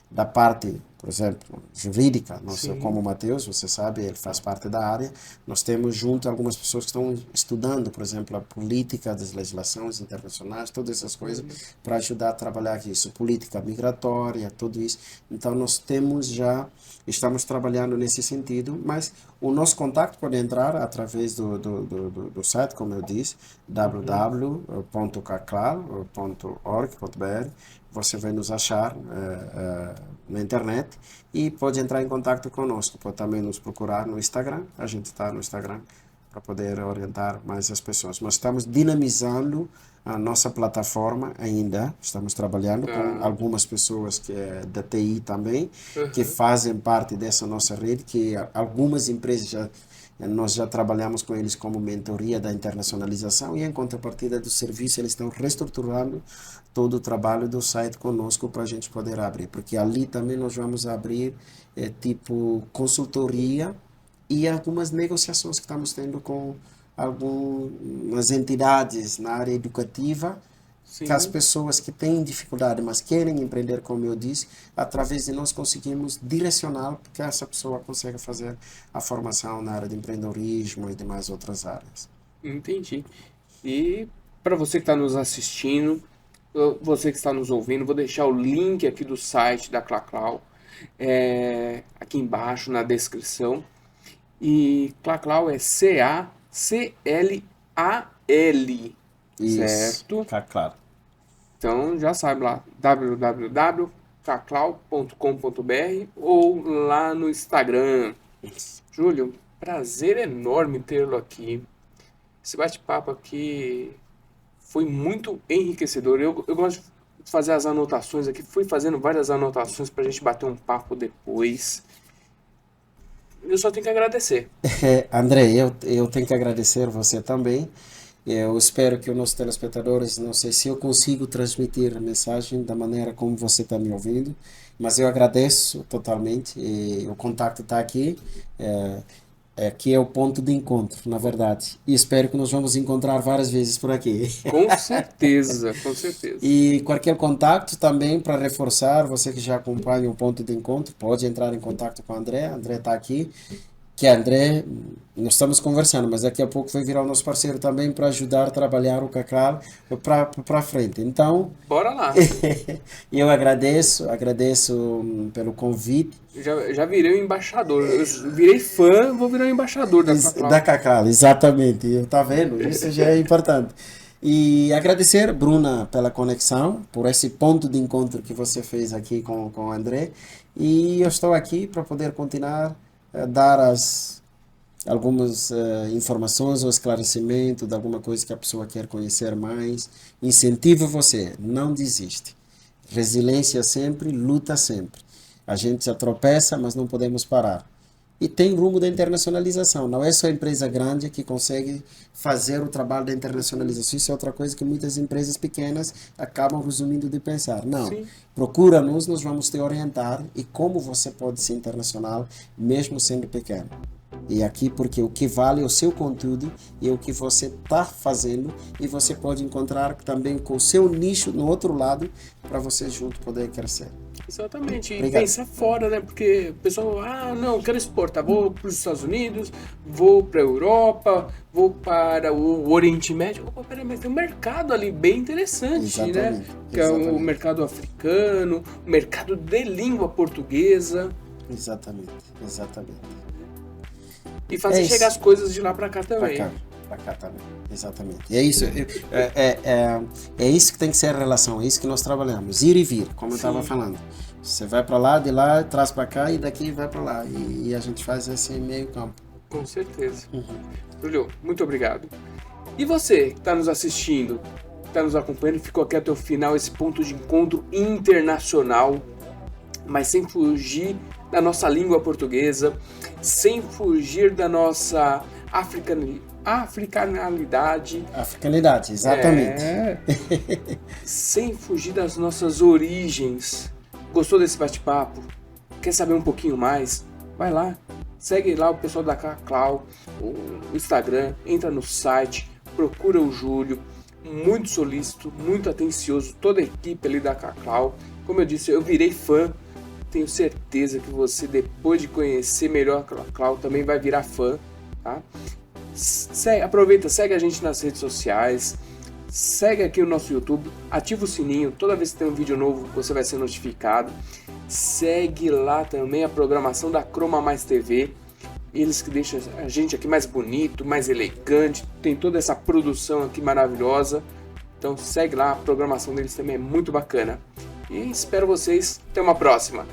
Da parte, por exemplo, jurídica, nós, como o Matheus, você sabe, ele faz parte da área, nós temos junto algumas pessoas que estão estudando, por exemplo, a política das legislações internacionais, todas essas coisas, para ajudar a trabalhar isso, política migratória, tudo isso. Então, nós estamos trabalhando nesse sentido, mas o nosso contato pode entrar através do site, como eu disse, www.caclal.org.br. Você vai nos achar na internet e pode entrar em contato conosco. Pode também nos procurar no Instagram. A gente está no Instagram para poder orientar mais as pessoas. Nós estamos dinamizando a nossa plataforma ainda. Estamos trabalhando com algumas pessoas que da TI também, que fazem parte dessa nossa rede, que algumas empresas nós já trabalhamos com eles como mentoria da internacionalização, e em contrapartida do serviço eles estão reestruturando todo o trabalho do site conosco para a gente poder abrir, porque ali também nós vamos abrir tipo consultoria e algumas negociações que estamos tendo com algumas entidades na área educativa. Sim. Que as pessoas que têm dificuldade, mas querem empreender, como eu disse, através de nós conseguimos direcionar porque essa pessoa consegue fazer a formação na área de empreendedorismo e demais outras áreas. Entendi. E para você que está nos assistindo, você que está nos ouvindo, vou deixar o link aqui do site da Claclau aqui embaixo na descrição. E Claclau é Caclal. Isso, certo? tá claro. Então já sabe lá, www.caclau.com.br ou lá no Instagram. Júlio, prazer enorme tê-lo aqui. Esse bate-papo aqui foi muito enriquecedor. Eu gosto de fazer as anotações aqui, fui fazendo várias anotações para a gente bater um papo depois. Eu só tenho que agradecer. André, eu tenho que agradecer você também. Eu espero que os nossos telespectadores, não sei se eu consigo transmitir a mensagem da maneira como você está me ouvindo, mas eu agradeço totalmente. E o contato está aqui. Aqui é o ponto de encontro, na verdade. E espero que nós vamos encontrar várias vezes por aqui. Com certeza, com certeza. E qualquer contato também para reforçar, você que já acompanha o ponto de encontro, pode entrar em contato com o André. André está aqui. Que André, nós estamos conversando, mas daqui a pouco vai virar o nosso parceiro também para ajudar a trabalhar o Caclal para frente. Então, bora lá. Eu agradeço pelo convite. Já virei o embaixador. Eu virei fã, vou virar o embaixador da Caclal. Da Caclal, exatamente. Tá vendo? Isso já é importante. E agradecer, Bruna, pela conexão, por esse ponto de encontro que você fez aqui com o André. E eu estou aqui para poder continuar dar algumas informações ou esclarecimento de alguma coisa que a pessoa quer conhecer mais. Incentivo você, não desiste. Resiliência sempre, luta sempre. A gente já tropeça, mas não podemos parar. E tem rumo da internacionalização. Não é só a empresa grande que consegue fazer o trabalho da internacionalização. Isso é outra coisa que muitas empresas pequenas acabam resumindo de pensar. Não. Sim. Procura-nos, nós vamos te orientar e como você pode ser internacional, mesmo sendo pequeno. E aqui porque o que vale é o seu conteúdo e o que você está fazendo, e você pode encontrar também com o seu nicho no outro lado para você junto poder crescer. Exatamente, e Obrigado. pensar fora, né? Porque o pessoal, não, quero exportar, vou para os Estados Unidos, vou para a Europa, vou para o Oriente Médio. Opa, peraí, mas tem um mercado ali bem interessante, né? Exatamente, Que é o exatamente. mercado africano, o mercado de língua portuguesa, Exatamente, exatamente. e fazer isso. chegar as coisas de lá para cá Para também. cá, para cá também, exatamente. E é isso, é isso que tem que ser a relação, é isso que nós trabalhamos, ir e vir, como eu estava falando. Você vai para lá, de lá, traz para cá e daqui vai para lá. E a gente faz esse meio campo. Com certeza. Julio, muito obrigado. E você que está nos assistindo, está nos acompanhando, ficou aqui até o final, esse ponto de encontro internacional, mas sem fugir da nossa língua portuguesa, sem fugir da nossa africanalidade, Africanidade, exatamente. sem fugir das nossas origens. Gostou desse bate-papo? Quer saber um pouquinho mais? Vai lá, segue lá o pessoal da Caclau, o Instagram, entra no site, procura o Júlio, muito solícito, muito atencioso, toda a equipe ali da Caclau. Como eu disse, eu virei fã, tenho certeza que você, depois de conhecer melhor a Caclau, também vai virar fã, tá? Aproveita, segue a gente nas redes sociais, segue aqui o nosso YouTube, ativa o sininho, toda vez que tem um vídeo novo você vai ser notificado. Segue lá também a programação da Chroma Mais TV, eles que deixam a gente aqui mais bonito, mais elegante, tem toda essa produção aqui maravilhosa. Então segue lá, a programação deles também é muito bacana. E espero vocês, até uma próxima!